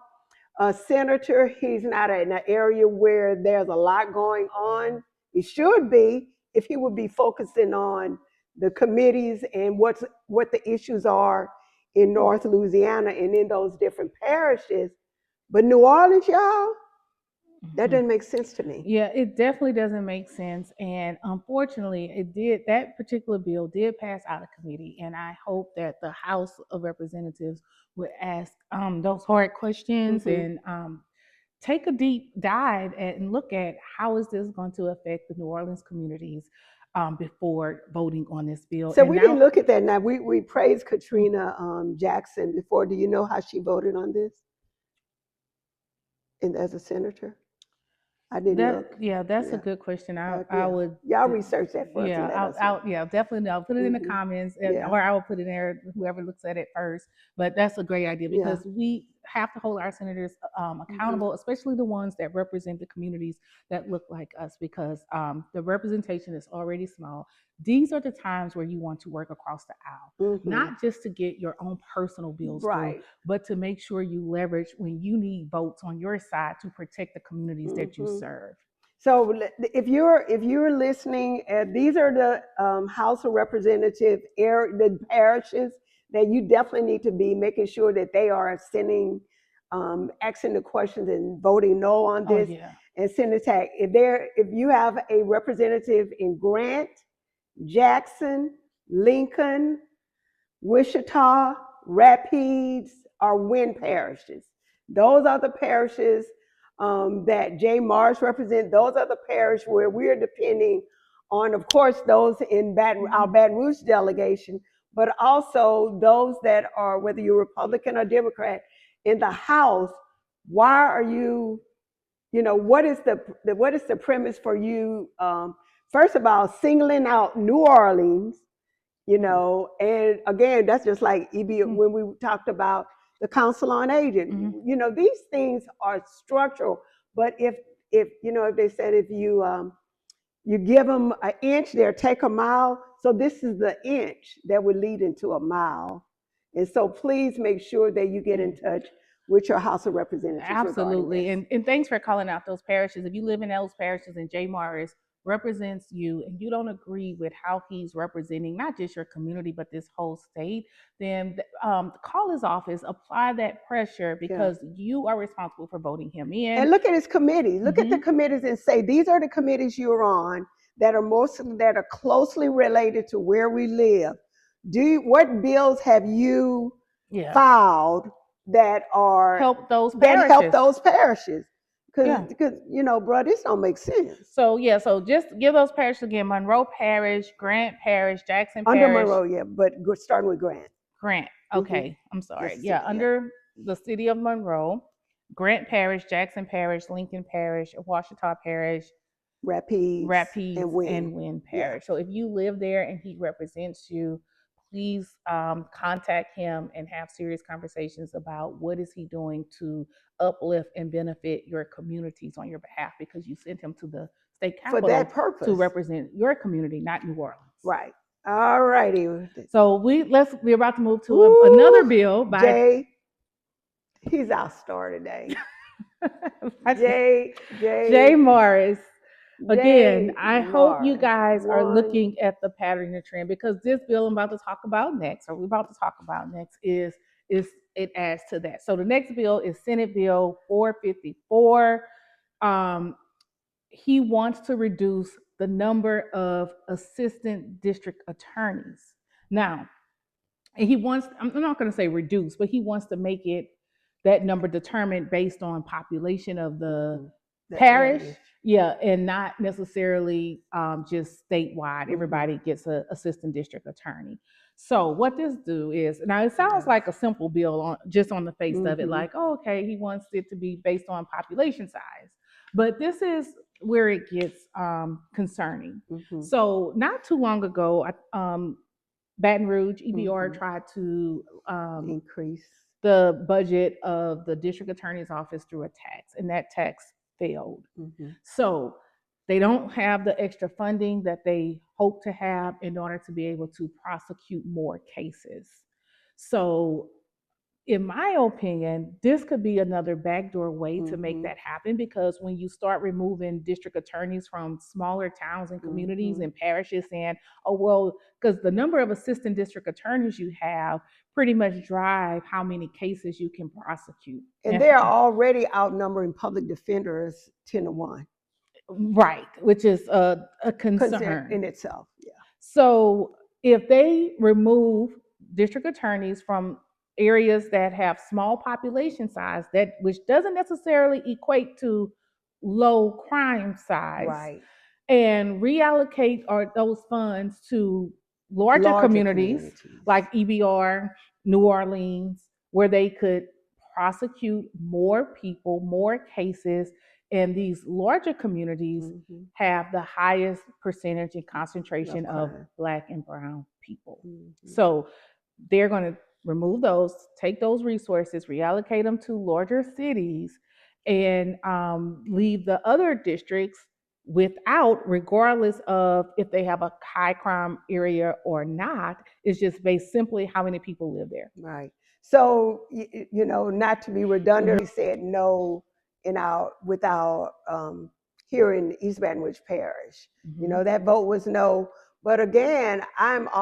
senator. He's not in an area where there's a lot going on. He should be if he would be focusing on the committees and what the issues are in North Louisiana and in those different parishes. But New Orleans, y'all, that doesn't make sense to me. Yeah, it definitely doesn't make sense. And unfortunately, that particular bill did pass out of committee. And I hope that the House of Representatives would ask those hard questions and take a deep dive and look at how is this going to affect the New Orleans communities before voting on this bill. So and we now, didn't look at that. Now we praised Katrina Jackson before. Do you know how she voted on this? And as a senator, I didn't look. Yeah, that's a Yeah. good question. I Yeah. would Y'all research that for us and yeah, let us know. yeah, definitely know. Put it in the comments, Yeah. or I will put it there. Whoever looks at it first. But that's a great idea because we have to hold our senators accountable, especially the ones that represent the communities that look like us, because the representation is already small. These are the times where you want to work across the aisle, not just to get your own personal bills through, but to make sure you leverage when you need votes on your side to protect the communities that you serve. So if you're listening, these are the House of Representative the parishes that you definitely need to be making sure that they are sending, asking the questions and voting no on this, and send a tag. If you have a representative in Grant, Jackson, Lincoln, Wichita, Rapides, or Wynn parishes. Those are the parishes that Jay Mars represents. Those are the parishes where we're depending on, of course, those in our Baton Rouge delegation, but also those that are, whether you're Republican or Democrat, in the House. Why are you, what is the premise for you, first of all, singling out New Orleans, and again, that's just like when we talked about the Council on Aging. These things are structural, but if they said if you give them an inch, they'll take a mile. So this is the inch that would lead into a mile. And so please make sure that you get in touch with your House of Representatives. Absolutely. And thanks for calling out those parishes. If you live in those parishes and Jay Morris represents you and you don't agree with how he's representing not just your community, but this whole state, then call his office, apply that pressure because you are responsible for voting him in. And look at his committee. Look at the committees and say, these are the committees you're on that are closely related to where we live. What bills have you filed that help those parishes? Because bro, this don't make sense. So just give those parishes again: Monroe Parish, Grant Parish, Jackson Parish. Under Monroe, but starting with Grant. Grant. Okay, I'm sorry. Under the city of Monroe, Grant Parish, Jackson Parish, Lincoln Parish, Ouachita Parish, Rapides and Wynn Parish. So if you live there and he represents you, please contact him and have serious conversations about what is he doing to uplift and benefit your communities on your behalf, because you sent him to the state capitol for that purpose to represent your community, not New Orleans. Right. All righty. So we're about to move to another bill by Jay. He's our star today. Jay Morris. Again, I hope you guys are looking at the pattern and trend, because this bill we're about to talk about next is it adds to that. So the next bill is Senate Bill 454. He wants to reduce the number of assistant district attorneys. Now, I'm not going to say reduce, but he wants to make it that number determined based on population of the parish. And not necessarily just statewide. Everybody gets an assistant district attorney. So what this do is, now it sounds Yes. like a simple bill on just on the face of it, Mm-hmm. like, oh, okay, he wants it to be based on population size. But this is where it gets concerning. Mm-hmm. So not too long ago, Baton Rouge EBR Mm-hmm. tried to Increase. the budget of the district attorney's office through a tax, and that tax failed. Mm-hmm. So they don't have the extra funding that they hope to have in order to be able to prosecute more cases. So in my opinion, this could be another backdoor way to make Mm-hmm. that happen, because when you start removing district attorneys from smaller towns and communities Mm-hmm. and parishes, saying, oh, well, because the number of assistant district attorneys you have pretty much drive how many cases you can prosecute. And they're already outnumbering public defenders 10-1. Right, which is a Concern concern. in itself. Yeah. So if they remove district attorneys from areas that have small population size, that which doesn't necessarily equate to low crime size, Right. and reallocate those funds to larger Larger communities communities. like EBR, New Orleans, where they could prosecute more people, more cases, and these larger communities Mm-hmm. have the highest percentage and Of concentration of crime. Black and Brown people. Mm-hmm. So they're going to remove those, take those resources, reallocate them to larger cities, and leave the other districts without, regardless of if they have a high crime area or not. It's just based simply how many people live there. Right. So, not to be redundant, we said no in our with our here in East Baton Rouge Parish. Mm-hmm. That vote was no. But again,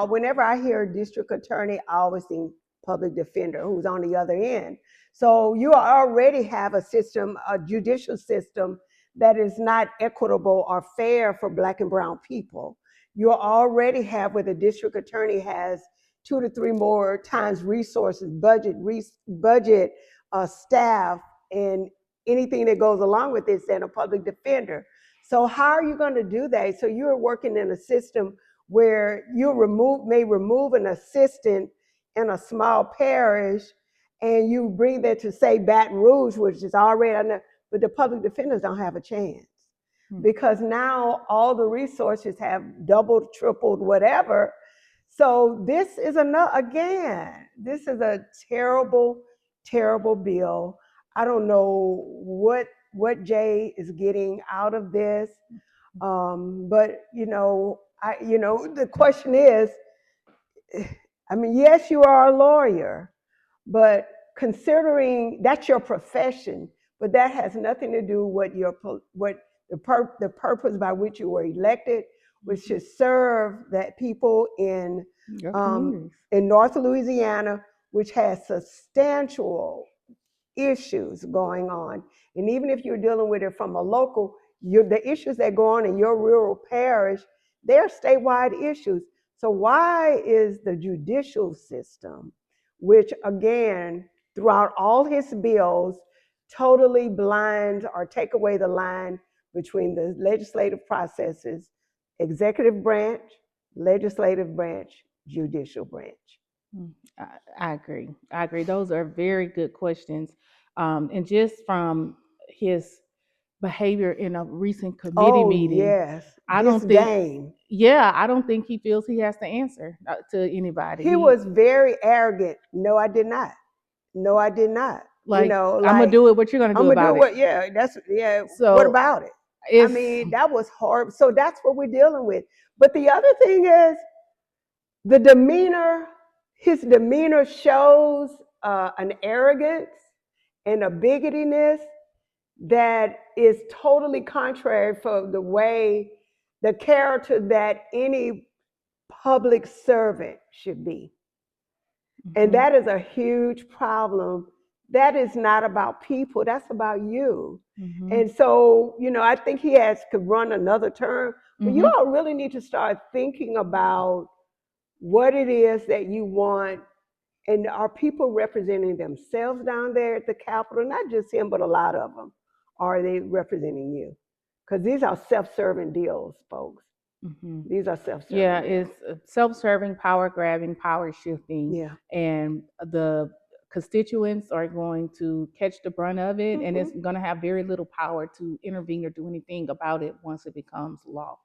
whenever I hear district attorney, I always think public defender who's on the other end. So you already have a system, a judicial system that is not equitable or fair for Black and Brown people. You already have where the district attorney has 2 to 3 more times resources, budget, staff, and anything that goes along with this than a public defender. So how are you going to do that? So you're working in a system where may remove an assistant in a small parish, and you bring that to, say, Baton Rouge, which is already, but the public defenders don't have a chance because now all the resources have doubled, tripled, whatever. So this is this is a terrible, terrible bill. I don't know what Jay is getting out of this, but the question is, I mean, yes, you are a lawyer, but considering that's your profession, but that has nothing to do with the purpose by which you were elected, which should serve that people in North Louisiana, which has substantial issues going on. And even if you're dealing with it from a local, the issues that go on in your rural parish, they're statewide issues. So why is the judicial system, which again, throughout all his bills, totally blind or take away the line between the legislative processes, executive branch, legislative branch, judicial branch? I agree. I agree. Those are very good questions. And just from his behavior in a recent committee Oh meeting, yes, I don't think, disdain. yeah, I don't think he feels he has to answer to anybody. He was very arrogant. No, I did not. No, I did not. Like, I'm gonna Like, do it. What you're gonna do I'm gonna do about it? what? Yeah, what So about it? I it's mean, that was horrible. So that's what we're dealing with. But the other thing is the demeanor. His demeanor shows an arrogance and a bigotedness that is totally contrary for the character that any public servant should be. And mhm, that is a huge problem. That is not about people, that's about you. mhm, And so, I think could run another term, but you mhm, all really need to start thinking about what it is that you want. And are people representing themselves down there at the Capitol? Not just him, but a lot of them. Are they representing you? Because these are self-serving deals, folks. Hmm. These are Yeah, self-serving bills. it's self-serving, power grabbing, power shifting, Yeah. and the constituents are going to catch the brunt of it, and Hmm. it's going to have very little power to intervene or do anything about it once it becomes law.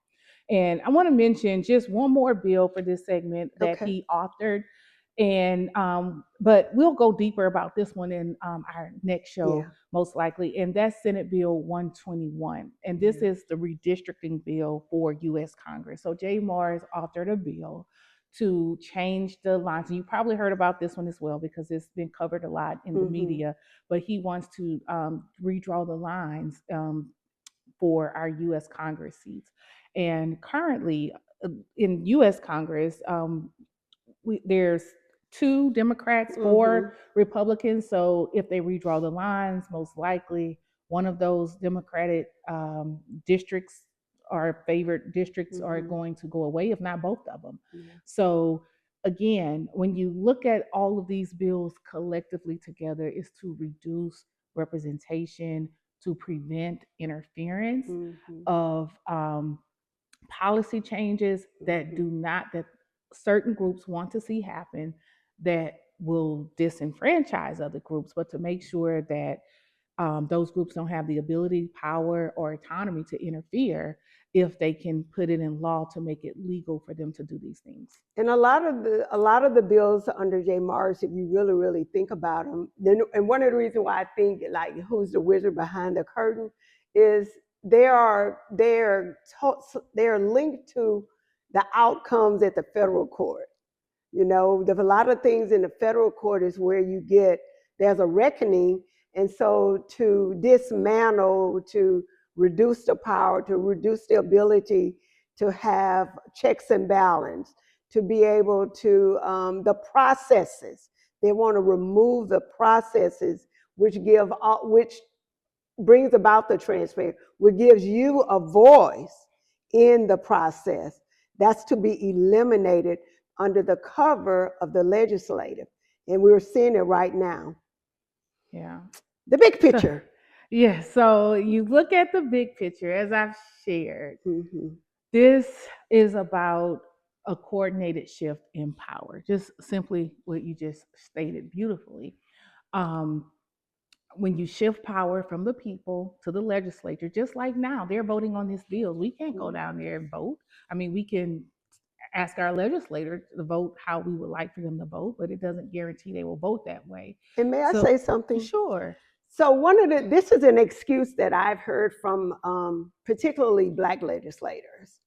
And I want to mention just one more bill for this segment that Okay. he authored. And but we'll go deeper about this one in our next show, Yeah. most likely. And that's Senate Bill 121. And this Yeah. is the redistricting bill for US Congress. So Jay Mars authored a bill to change the lines. And you probably heard about this one as well because it's been covered a lot in the Hmm. media. But he wants to redraw the lines for our US Congress seats. And currently in US Congress, there's two Democrats, Hmm. four Republicans. So if they redraw the lines, most likely one of those Democratic districts or favored districts are Hmm. going to go away, if not both of them. Yeah. So again, when you look at all of these bills collectively together, is to reduce representation, to prevent interference Hmm. of policy changes that Hmm. do not that certain groups want to see happen that will disenfranchise other groups, but to make sure that those groups don't have the ability, power, or autonomy to interfere if they can put it in law to make it legal for them to do these things. And a lot of the bills under Jay Morris, if you really think about them, then and one of the reasons why I think like who's the wizard behind the curtain is they're linked to the outcomes at the federal court. There's a lot of things in the federal court is where there's a reckoning. And so to dismantle, to reduce the power, to reduce the ability to have checks and balance, to be able to, the processes, they want to remove the processes which brings about the transparency, which gives you a voice in the process. That's to be eliminated under the cover of the legislative. And we're seeing it right now. Yeah. The big So, picture. yeah. So you look at the big picture, as I've shared. Mm-hmm. This is about a coordinated shift in power, just simply what you just stated beautifully. Um, when you shift power from the people to the legislature, just like now, they're voting on these bills. We can't go down there and vote. I mean, we can ask our legislators to vote how we would like for them to vote, but it doesn't guarantee they will vote that way. And may I So, say something? sure. So this is an excuse that I've heard from particularly Black legislators.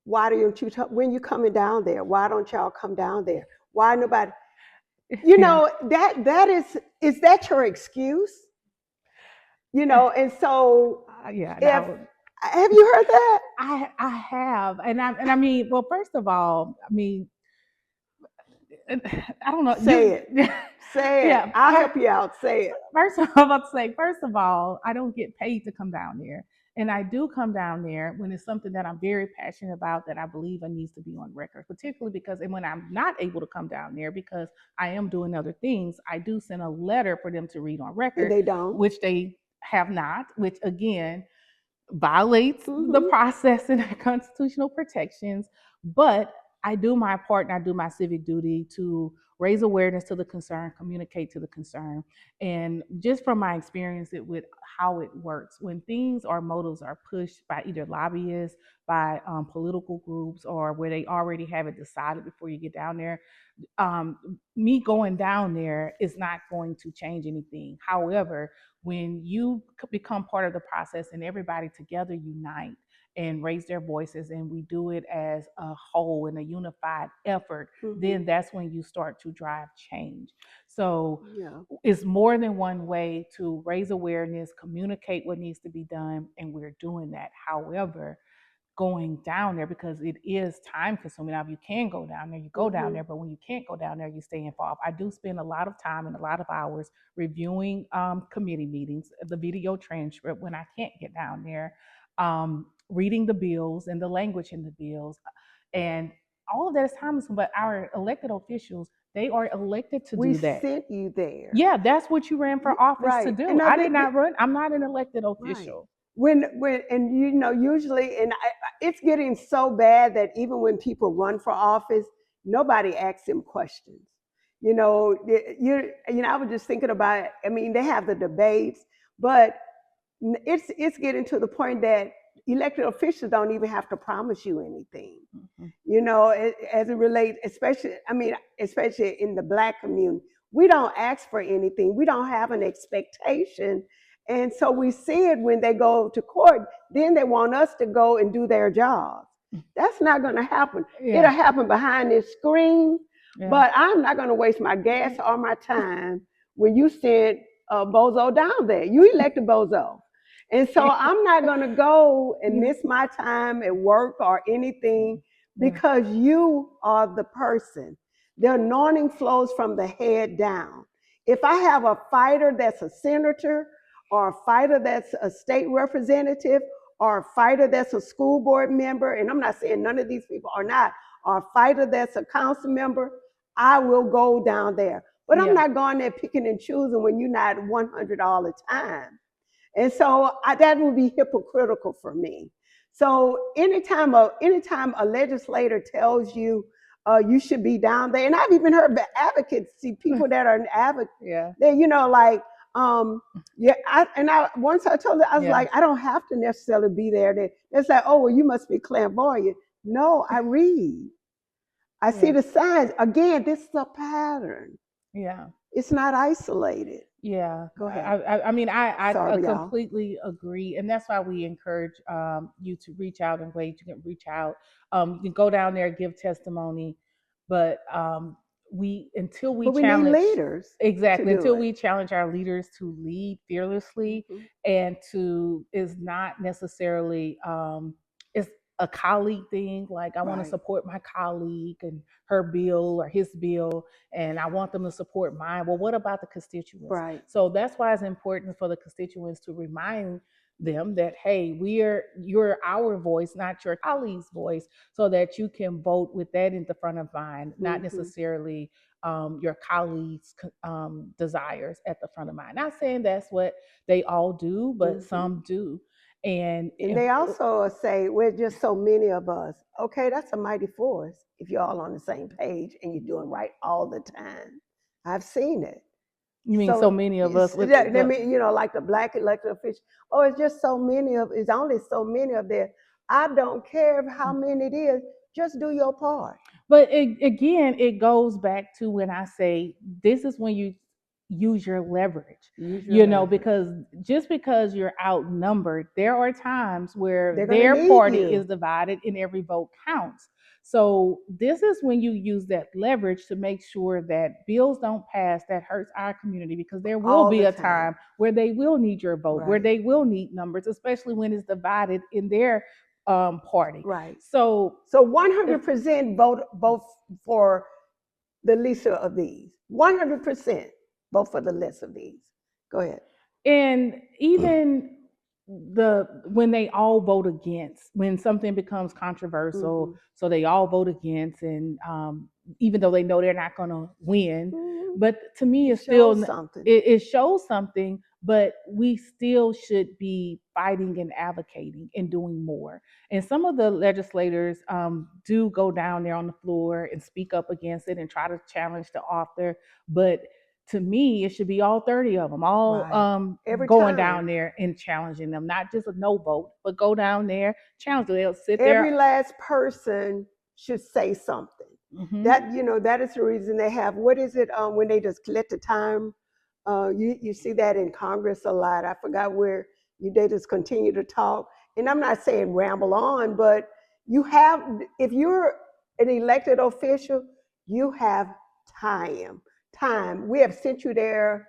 Why don't when you coming down there? Why don't y'all come down there? Why nobody? Yeah. Is that your excuse? And so Yeah. if Now, have you heard that? I have, and I mean, well, first of all, I mean, I don't know. Say it. Say it. Yeah. I'll help you out. Say it. First, I'm about to say, first of all, I don't get paid to come down there. And I do come down there when it's something that I'm very passionate about that I believe it needs to be on record, particularly because, and when I'm not able to come down there because I am doing other things, I do send a letter for them to read on And record, they don't. which they have not, which again violates the Mm-hmm. process and our constitutional protections. But I do my part and I do my civic duty to raise awareness to the concern, communicate to the concern. And just from my experience with how it works, when things or motives are pushed by either lobbyists, by political groups, or where they already have it decided before you get down there, me going down there is not going to change anything. However, when you become part of the process and everybody together unite and raise their voices and we do it as a whole in a unified effort, Mm-hmm. then that's when you start to drive change. So Yeah. it's more than one way to raise awareness, communicate what needs to be done, and we're doing that. However, going down there because it is time consuming. Now, if you can go down there, you go down Mm-hmm. there, but when you can't go down there, you stay involved. I do spend a lot of time and a lot of hours reviewing committee meetings, the video transcript when I can't get down there, reading the bills and the language in the bills. And all of that is time consuming, but our elected officials, they are elected to We do that. sent you there. Yeah, that's what you ran for office to Right. do. And I I did think that, not run, I'm not an elected right. official. and usually, it's getting so bad that even when people run for office, nobody asks them questions. I was just thinking about it. I mean, they have the debates, but it's getting to the point that elected officials don't even have to promise you anything. Mhm. As it relates, especially in the Black community, we don't ask for anything. We don't have an expectation. And so we see it when they go to court, then they want us to go and do their jobs. That's not going to happen. It'll Yeah, happen behind this screen, yeah, but I'm not going to waste my gas or my time when you send Bozo down there. You elected Bozo. And so I'm not going to go and yeah, miss my time at work or anything yeah, because you are the person. The anointing flows from the head down. If I have a fighter that's a senator, or a fighter that's a state representative, or a fighter that's a school board member, and I'm not saying none of these people are not, or a fighter that's a council member, I will go down there. But I'm yeah, not going there picking and choosing when you're not 100 all the time. And so that would be hypocritical for me. So anytime a legislator tells you you should be down there, and I've even heard advocates, see people that are an advocate, yeah, they like yeah. Once I told her, I was yeah, like, I don't have to necessarily be there. It's like, oh well, you must be clairvoyant. No, I read. I see yeah, the signs. Again, this is a pattern. yeah. It's not isolated. Yeah, Go ahead. I mean, I Sorry, y'all. completely agree, and that's why we encourage you to reach out in ways you can reach out. You can go down there, give testimony, but we until we But we need challenge leaders to exactly do until it. we challenge our leaders to lead fearlessly Mm-hmm. and to is not necessarily it's a colleague thing. Like I want to Right, support my colleague and her bill or his bill and I want them to support mine. Well, what about the constituents? right. So that's why it's important for the constituents to remind them that hey, you're our voice, not your colleague's voice, so that you can vote with that in the front of mind, not Mm-hmm. necessarily your colleagues' desires at the front of mind. Not saying that's what they all do, but Mm-hmm. some do. And And if, they also say, we're just so many of us. Okay, that's a mighty force if you're all on the same page and you're doing right all the time. I've seen it. you mean so So, many of us with I mean, like the Black elected officials, oh, it's just so many it's only so many of there. I don't care how many it is, just do your part. But again, it goes back to when I say this is when you use your leverage, Use your leverage. because just because you're outnumbered, there are times where They're going to their need party is you divided and every vote counts. So this is when you use that leverage to make sure that bills don't pass that hurts our community because there will all be the a time. time where they will need your vote, where Right, they will need numbers, especially when it's divided in their party. right. So So if 100% vote for the lesser of these. 100% vote for the less of these. Go ahead. and even when they all vote against when something becomes controversial Mm-hmm. so they all vote against and even though they know they're not going to win Mm-hmm. but to me It it's still shows something. it shows something but we still should be fighting and advocating and doing more and some of the legislators do go down there on the floor and speak up against it and try to challenge the author but to me, it should be all 30 of them, all Right. Every going down time. there and challenging them, not just a no vote, but go down there, challenge them. They'll sit Every there. last person should say something. Hmm. That is the reason they have, what is it, when they just let the time, you see that in Congress a lot. I forgot where they just continue to talk. And I'm not saying ramble on, but if you're an elected official, you have time. Time. We have sent you there,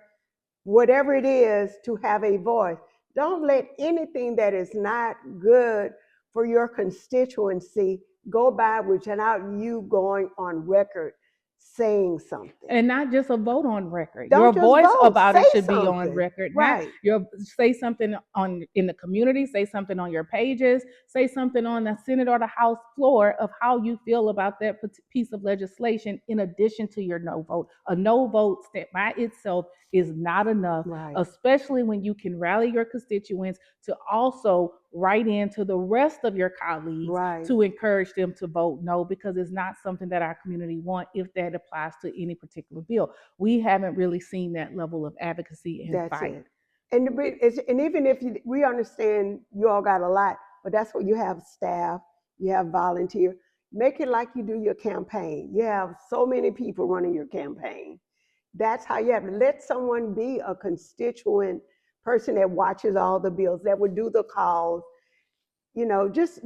whatever it is, to have a voice. Don't let anything that is not good for your constituency go by without you going on record saying something. And not just a vote on record. Your Don't just voice vote, about say it should be on something. record. Not Right, your say something on in the community, say something on your pages, say something on the Senate or the House floor of how you feel about that piece of legislation in addition to your no vote. A no vote that by itself is not enough, right, especially when you can rally your constituents to also write into the rest of your colleagues right. to encourage them to vote no, because it's not something that our community want if that applies to any particular bill. We haven't really seen that level of advocacy and That's fight. it. And even if we understand you all got a lot, but that's what you have staff, you have volunteer. Make it like you do your campaign. You have so many people running your campaign. That's how you have to let someone be a constituent person that watches all the bills, that would do the calls. Just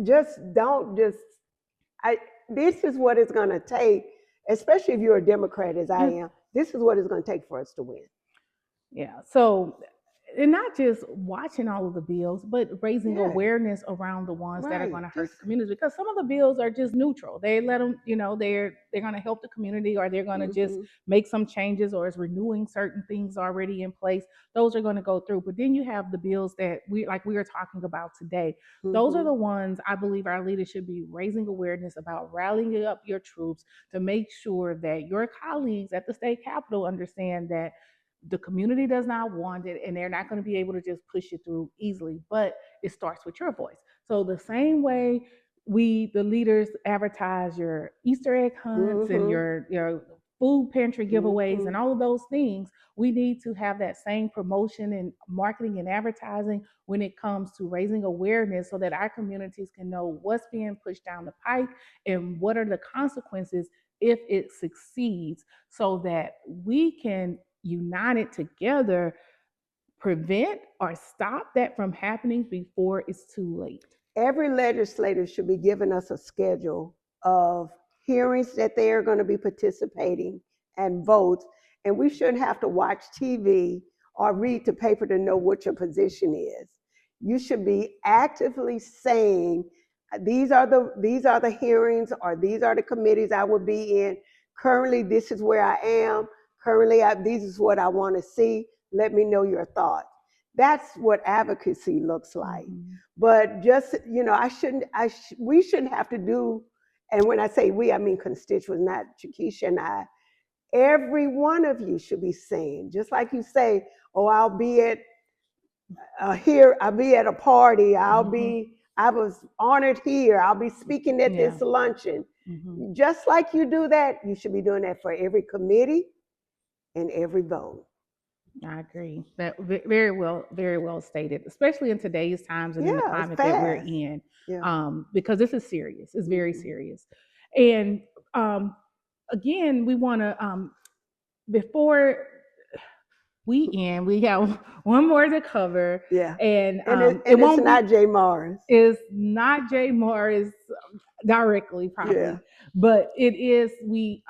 don't just I this is what it's gonna take, especially if you're a Democrat as I Yeah. am, this is what it's gonna take for us to win. Yeah. So, and not just watching all of the bills, but raising Yeah, awareness around the ones that are right. going to hurt Just the community. Because some of the bills are just neutral. They let them, they're going to help the community, or they're going to just hmm make some changes, or is renewing certain things already in place. Those are going to go through. But then you have the bills that we were talking about today. Those are hmm the ones I believe our leaders should be raising awareness about, rallying up your troops to make sure that your colleagues at the state capitol understand that the community does not want it, and they're not going to be able to just push it through easily, but it starts with your voice. So the same way the leaders advertise your Easter egg hunts and hmm your food pantry giveaways hmm and all of those things, we need to have that same promotion and marketing and advertising when it comes to raising awareness, so that our communities can know what's being pushed down the pike and what are the consequences if it succeeds, so that we can united together prevent or stop that from happening before it's too late. Every legislator should be giving us a schedule of hearings that they are going to be participating and votes. And we shouldn't have to watch TV or read the paper to know what your position is. You should be actively saying, these are the hearings, or these are the committees I will be in. Currently, this is where I am. Currently, this is what I want to see. Let me know your thoughts. That's what advocacy looks like. Mm-hmm. But just, we shouldn't have to do, and when I say we, I mean constituents, not Chakesha and I. Every one of you should be saying, just like you say, oh, I'll be at a party, Mm-hmm. I was honored here, I'll be speaking at Yeah. this luncheon. Mm-hmm. Just like you do that, you should be doing that for every committee and every vote. I agree. That very well stated, especially in today's times and in the Yeah, it's climate that we're fast. in, Yeah. because this is serious. It's very hmm serious. And again, we want to, before we end, we have one more to cover, Yeah. and it And it's won't be not Jay Morris. is not Jay Morris directly, Yeah. probably, but it is we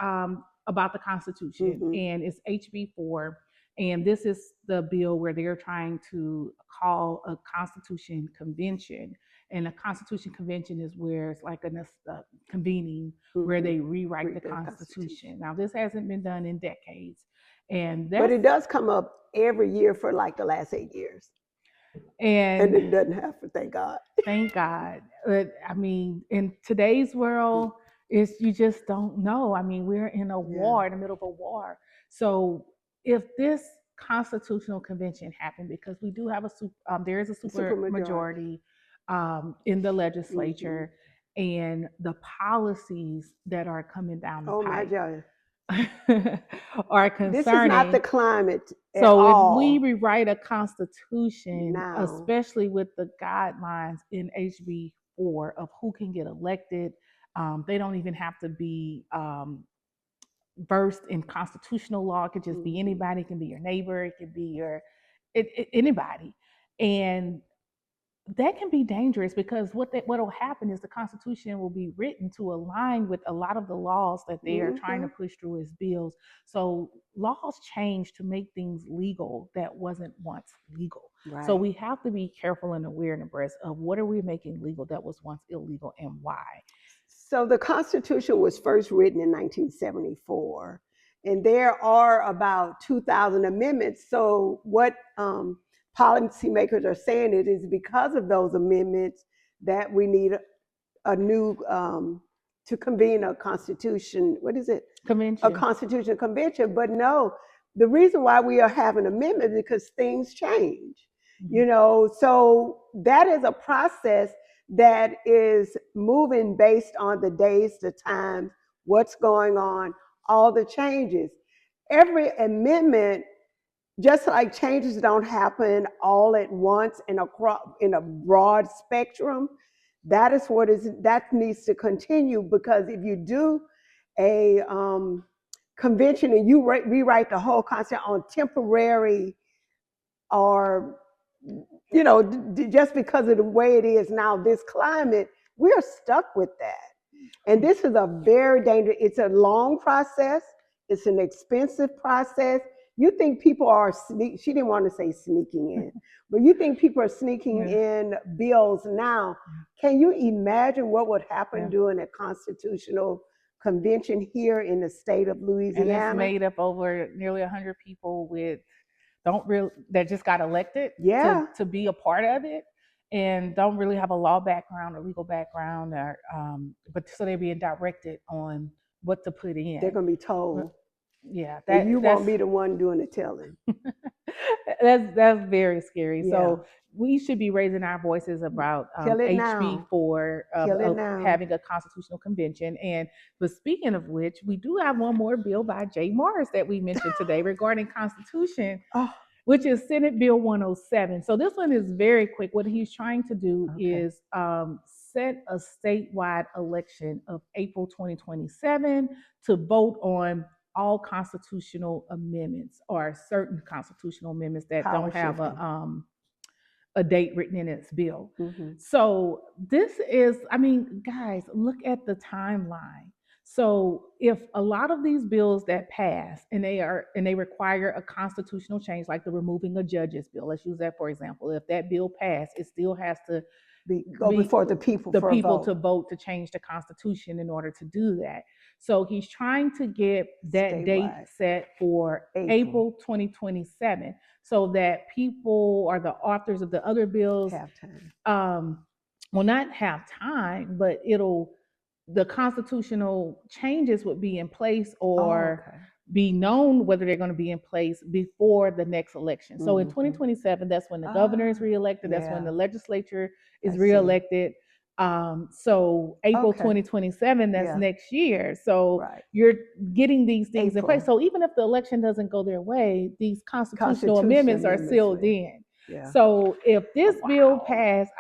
about the Constitution, hmm and it's HB 4, and this is the bill where they're trying to call a Constitution Convention, and a Constitution Convention is where it's like a convening where hmm they rewrite the Read the Constitution. Constitution. Now, this hasn't been done in decades, and But that's it does come up every year for like the last 8 years. And and it doesn't have to, thank God. thank God. I mean, in today's world, it's you just don't know. I mean, we're in a Yeah. war, in the middle of a war. So if this constitutional convention happened, because we do have there is a super Supermajority. majority in the hmm legislature, and the policies that are coming down the Oh my pipe God. are This is not the concerning. climate at So if we all rewrite a constitution, now. especially with the guidelines in HB 4 of who can get elected, they don't even have to be versed in constitutional law. It could just be hmm anybody. It can be your neighbor. It could be anybody, and that can be dangerous, because what will happen is the Constitution will be written to align with a lot of the laws that they are trying to hmm push through as bills. So laws change to make things legal that wasn't once legal. So Right. we have to be careful and aware and abreast of what are we making legal that was once illegal, and why. So the Constitution was first written in 1974, and there are about 2,000 amendments. So what policymakers are saying it is because of those amendments that we need a new to convene a constitution. What is it? A Convention. constitutional convention. But no, the reason why we are having amendments is because things change. Mhm. So that is a process that is moving based on the days, the times, what's going on, all the changes. Every amendment, just like changes don't happen all at once in a broad spectrum, that needs to continue, because if you do a convention and you rewrite the whole concept on temporary, or just because of the way it is now, this climate, we're stuck with that. And this is a very dangerous, it's a long process. It's an expensive process. You think people are she didn't want to say sneaking in, but you think people are sneaking in bills now. Can you imagine what would happen during a constitutional convention here in the state of Louisiana? And it's made up over nearly 100 people that just got elected to be a part of it, and don't really have a law background or legal background, or but so they're being directed on what to put in. They're going to be told. Yeah, and you won't be the one doing the telling. that's very scary. So we should be raising our voices about HB4 of having a constitutional convention. But speaking of which, we do have one more bill by Jay Morris that we mentioned today regarding Constitution, which is Senate Bill 107. So this one is very quick. What he's trying to do is set a statewide election of April 2027 to vote on all constitutional amendments, or certain constitutional amendments that don't have a date written in its bill. So this is, guys, look at the timeline. So if a lot of these bills that pass and they require a constitutional change, like the removing a judge's bill, let's use that for example. If that bill passed, it still has to go before the people to vote to change the Constitution in order to do that. So he's trying to get that statewide date set for April 2027, so that people or the authors of the other bills have time. Will not have time, but the constitutional changes would be in place, or be known whether they're going to be in place before the next election. So in 2027, that's when the governor is reelected. That's when the legislature is reelected. So April 2027, that's next year. So you're getting these things in place. So even if the election doesn't go their way, these constitutional amendments are sealed in. So if this bill passed,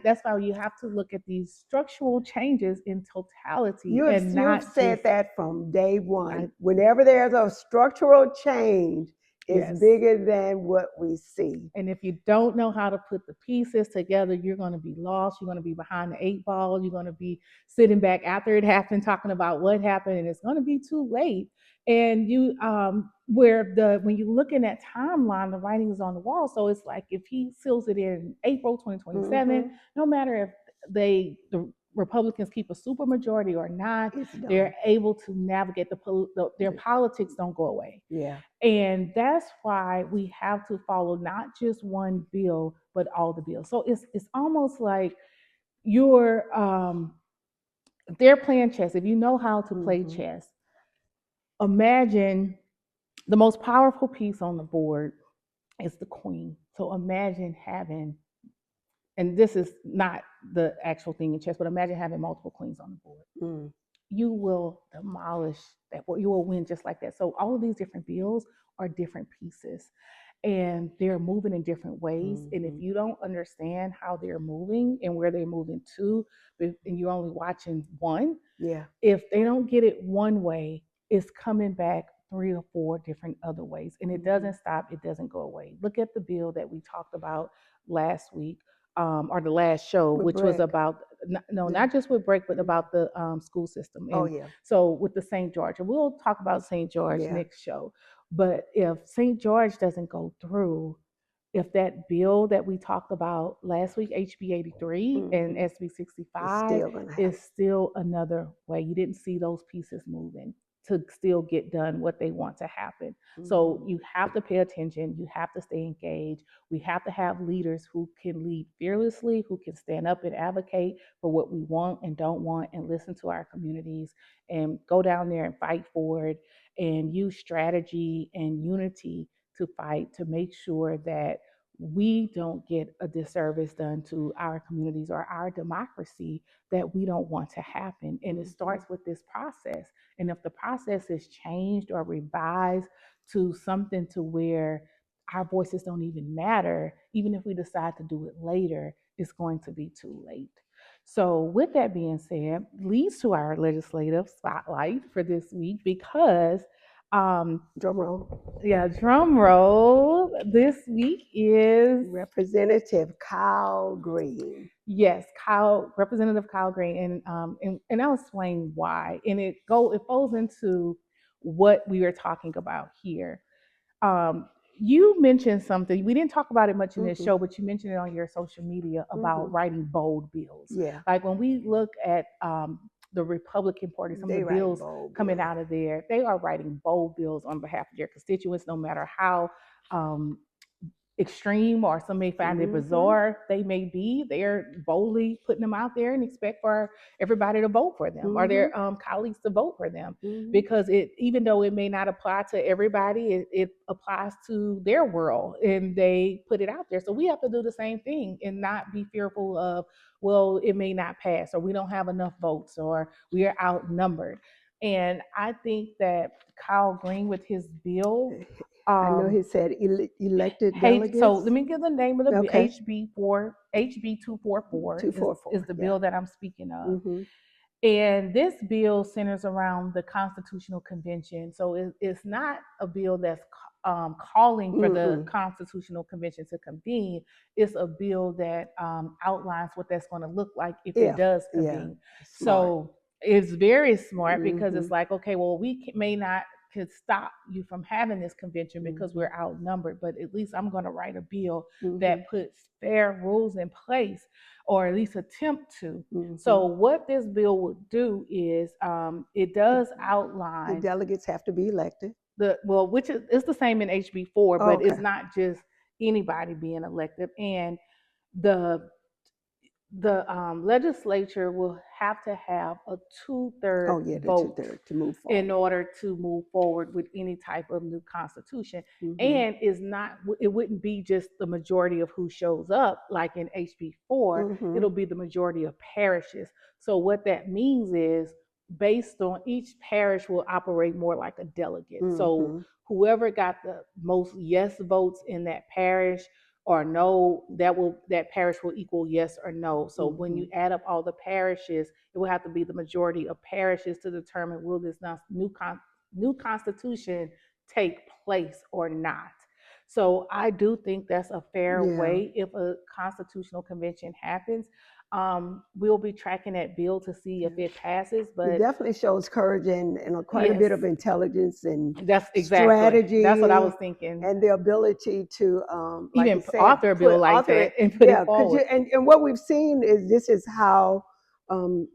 that's why you have to look at these structural changes in totality. You've said that from day one. Whenever there's a structural change, it's bigger than what we see. And if you don't know how to put the pieces together, you're going to be lost. You're going to be behind the 8 ball. You're going to be sitting back after it happened, talking about what happened, and it's going to be too late. And when you're looking at timeline, the writing is on the wall. So it's like, if he seals it in April 2027, no matter if the Republicans keep a super majority or not, they're able to navigate their politics don't go away. And that's why we have to follow not just one bill, but all the bills. So it's almost like they're playing chess. If you know how to play chess, imagine the most powerful piece on the board is the queen. So imagine having, and this is not the actual thing in chess, but imagine having multiple queens on the board. You will demolish that board. You will win just like that. So all of these different bills are different pieces, and they're moving in different ways. And if you don't understand how they're moving and where they're moving to, and you're only watching one, if they don't get it one way, it's coming back 3 or 4 different other ways. And it doesn't stop. It doesn't go away. Look at the bill that we talked about last week, or the last show, which was about, not just with break, but about the school system. And so with the St. George, and we'll talk about St. George next show. But if St. George doesn't go through, if that bill that we talked about last week, HB 83 and Mm-hmm. SB It's 65, still going to is happen. still another way. You didn't see those pieces moving to still get done what they want to happen. So Mm-hmm. you have to pay attention. You have to stay engaged. We have to have leaders who can lead fearlessly, who can stand up and advocate for what we want and don't want, and listen to our communities and go down there and fight for it and use strategy and unity to fight to make sure that we don't get a disservice done to our communities or our democracy that we don't want to happen. And it Mm-hmm. starts with this process. And if the process is changed or revised to something to where our voices don't even matter, even if we decide to do it later, it's going to be too late. So, with that being said, leads to our legislative spotlight for this week because Drum roll. yeah, drum roll. This week is Representative Kyle Green. yes, Representative Kyle Green, and I'll explain why. And it falls into what we are talking about here. Um, you mentioned something. We didn't talk about it much in this Mm-hmm. show, but you mentioned it on your social media Mm-hmm. about writing bold bills. Yeah, Like when we look at the Republican Party, some of the they writing bills bold coming bills. out of there, they are writing bold bills on behalf of their constituents, no matter how um, extreme or some may find it Mm-hmm. bizarre they may be. They're boldly putting them out there and expect for everybody to vote for them or Mm-hmm. their colleagues to vote for them, Mm-hmm. because it, even though it may not apply to everybody, it applies to their world and they put it out there. So we have to do the same thing and not be fearful of, well, it may not pass, or we don't have enough votes, or we are outnumbered. And I think that Kyle Green with his bill, I know um, he said elected so let delegates. me give the name of the Okay, HB 244 is 244. the Yeah. bill that I'm speaking of. Mm-hmm. And this bill centers around the Constitutional Convention. So it's not a bill that's calling for the Mm-mm. Constitutional Convention to convene. It's a bill that outlines what that's going to look like if it If does yeah, convene. smart. So it's very smart because Mm-hmm. it's like, okay, well, may not could stop you from having this convention because Mm-hmm. we're outnumbered, but at least I'm going to write a bill Mm-hmm. that puts fair rules in place, or at least attempt to. Mm-hmm. So what this bill would do is it does The outline delegates have to be elected. which is it's the same in HB4, Oh, but it's okay. not just anybody being elected, and the legislature will have to have a two-third Oh, yeah, the vote 2/3 to move in forward. order to move forward with any type of new constitution. Mm-hmm. And is not it wouldn't be just the majority of who shows up like in HB4, Mm-hmm. it'll be the majority of parishes. So what that means is based on each parish will operate more like a delegate. So Mm-hmm. whoever got the most yes votes in that parish or no, that parish will equal yes or no. So when Mm-hmm. you add up all the parishes, it will have to be the majority of parishes to determine will this new constitution take place or not. So I do think that's a fair Yeah. way. If a constitutional convention happens, we'll be tracking that bill to see if Yeah. it passes. It But definitely shows courage and quite a yes, bit of intelligence and that's what I was strategy thinking. and the ability to, like you Even said, author a bill put like author it. that and put Yeah, it because forward. and what we've seen is this is how um,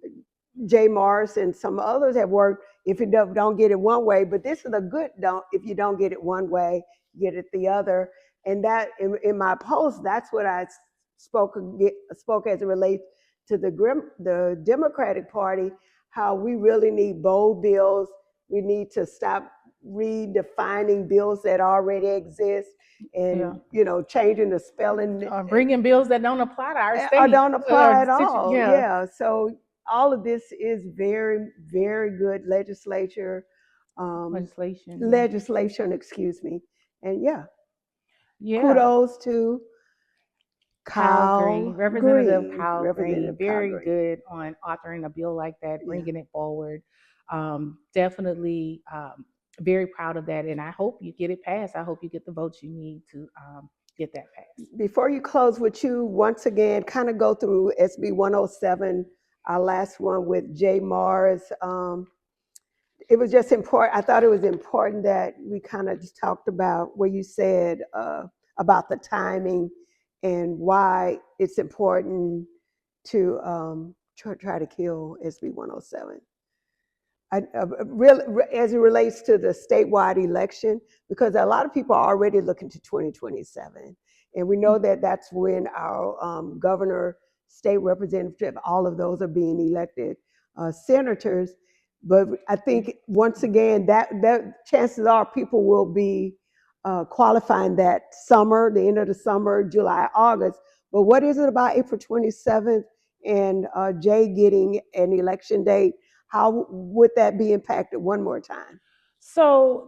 Jay Morris and some others have worked. If you don't get it one way, but this is a good don't. If you don't get it one way, get it the other. And that in my post, that's what I spoke as it relates to the Democratic Party. How we really need bold bills. We need to stop redefining bills that already exist Yeah. and changing the spelling Bringing bills that don't apply to our or state don't apply at all. yeah, Yeah. So all of this is very, very good um, legislation. Yeah. legislation, excuse me. And yeah, Yeah. kudos to Kyle Green, Kyle Representative Green, Kyle Green, Representative Kyle very Green. good on authoring a bill like that, Yeah. bringing it forward. Definitely very proud of that. And I hope you get it passed. I hope you get the votes you need to get that passed. Before you close, would you once again kind of go through SB 107, our last one with Jay Mars? It was just important. I thought it was important that we kind of just talked about where you said about the timing and why it's important to try to kill SB 107. Really, as it relates to the statewide election, because a lot of people are already looking to 2027. And we know that that's when our governor, state representative, all of those are being elected senators. But I think once again, that chances are people will be qualifying that summer, the end of the summer, July, August. But what is it about April 27th and Jay getting an election date? How would that be impacted one more time? So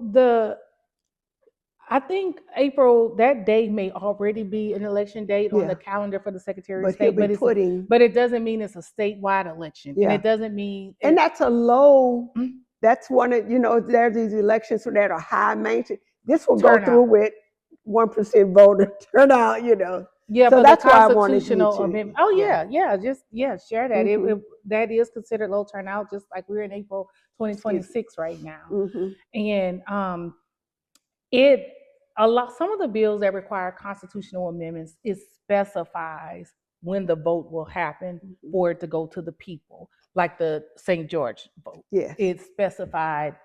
I think April, that day may already be an election date on the Yeah, calendar for the Secretary of but he'll State, be putting, but it doesn't mean it's a statewide election, and yeah. it doesn't mean And that's a low, mm, that's one of, there's these elections that are high maintenance. This will go through turnout. with 1% voter turnout. Yeah, So for the that's why I wanted you constitutional to, amendment. Oh yeah. yeah, just share that. Mm-hmm. That is considered low turnout, just like we're in April Excuse me. 2026 right now, Mm-hmm. and it a lot some of the bills that require constitutional amendments, it specifies when the vote will happen Mm-hmm. for it to go to the people, like the St. George vote. Yes. It specified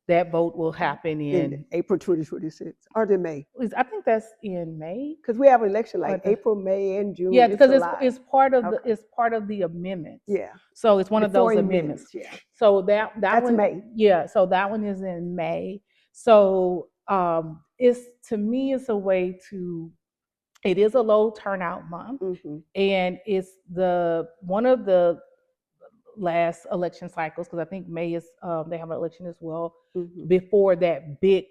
that vote will happen In April 2026 or the May, I think that's in May. because we have election like But April, May, and June. yeah, It's because a lot. it's part of Okay. it's part of the amendments. Yeah. So it's one of Before those amendments. Yeah. So that That's one, May. yeah. So that one is in May. So it's, to me, it's a way to. It is a low turnout month, Mm-hmm. and it's the one of the last election cycles, because I think May is they have an election as well Mm-hmm. before that big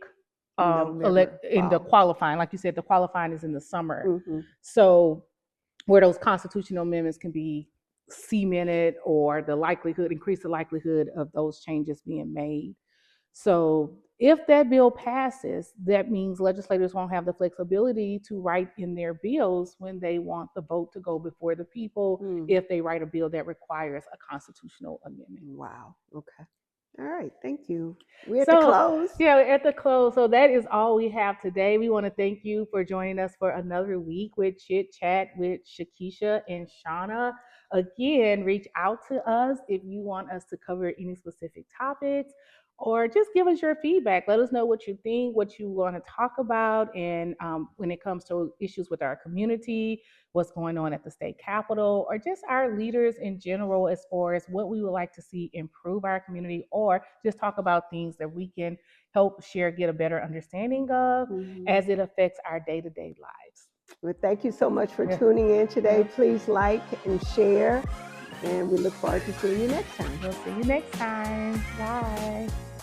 November, in the fall. qualifying. Like you said, the qualifying is in the summer. Mm-hmm. So where those constitutional amendments can be cemented, or increase the likelihood of those changes being made. So if that bill passes, that means legislators won't have the flexibility to write in their bills when they want the vote to go before the people, if they write a bill that requires a constitutional amendment. Wow. Okay. All right. Thank you. We're at the So, close. yeah, we're at the close. So that is all we have today. We want to thank you for joining us for another week with Chit Chat with Chakesha and Chauna. Again, reach out to us if you want us to cover any specific topics, or just give us your feedback. Let us know what you think, what you want to talk about, and when it comes to issues with our community, what's going on at the state capitol, or just our leaders in general, as far as what we would like to see improve our community, or just talk about things that we can help share, get a better understanding of as it affects our day-to-day lives. Well, thank you so much for tuning in today. Please like and share, and we look forward to seeing you next time. We'll see you next time. Bye.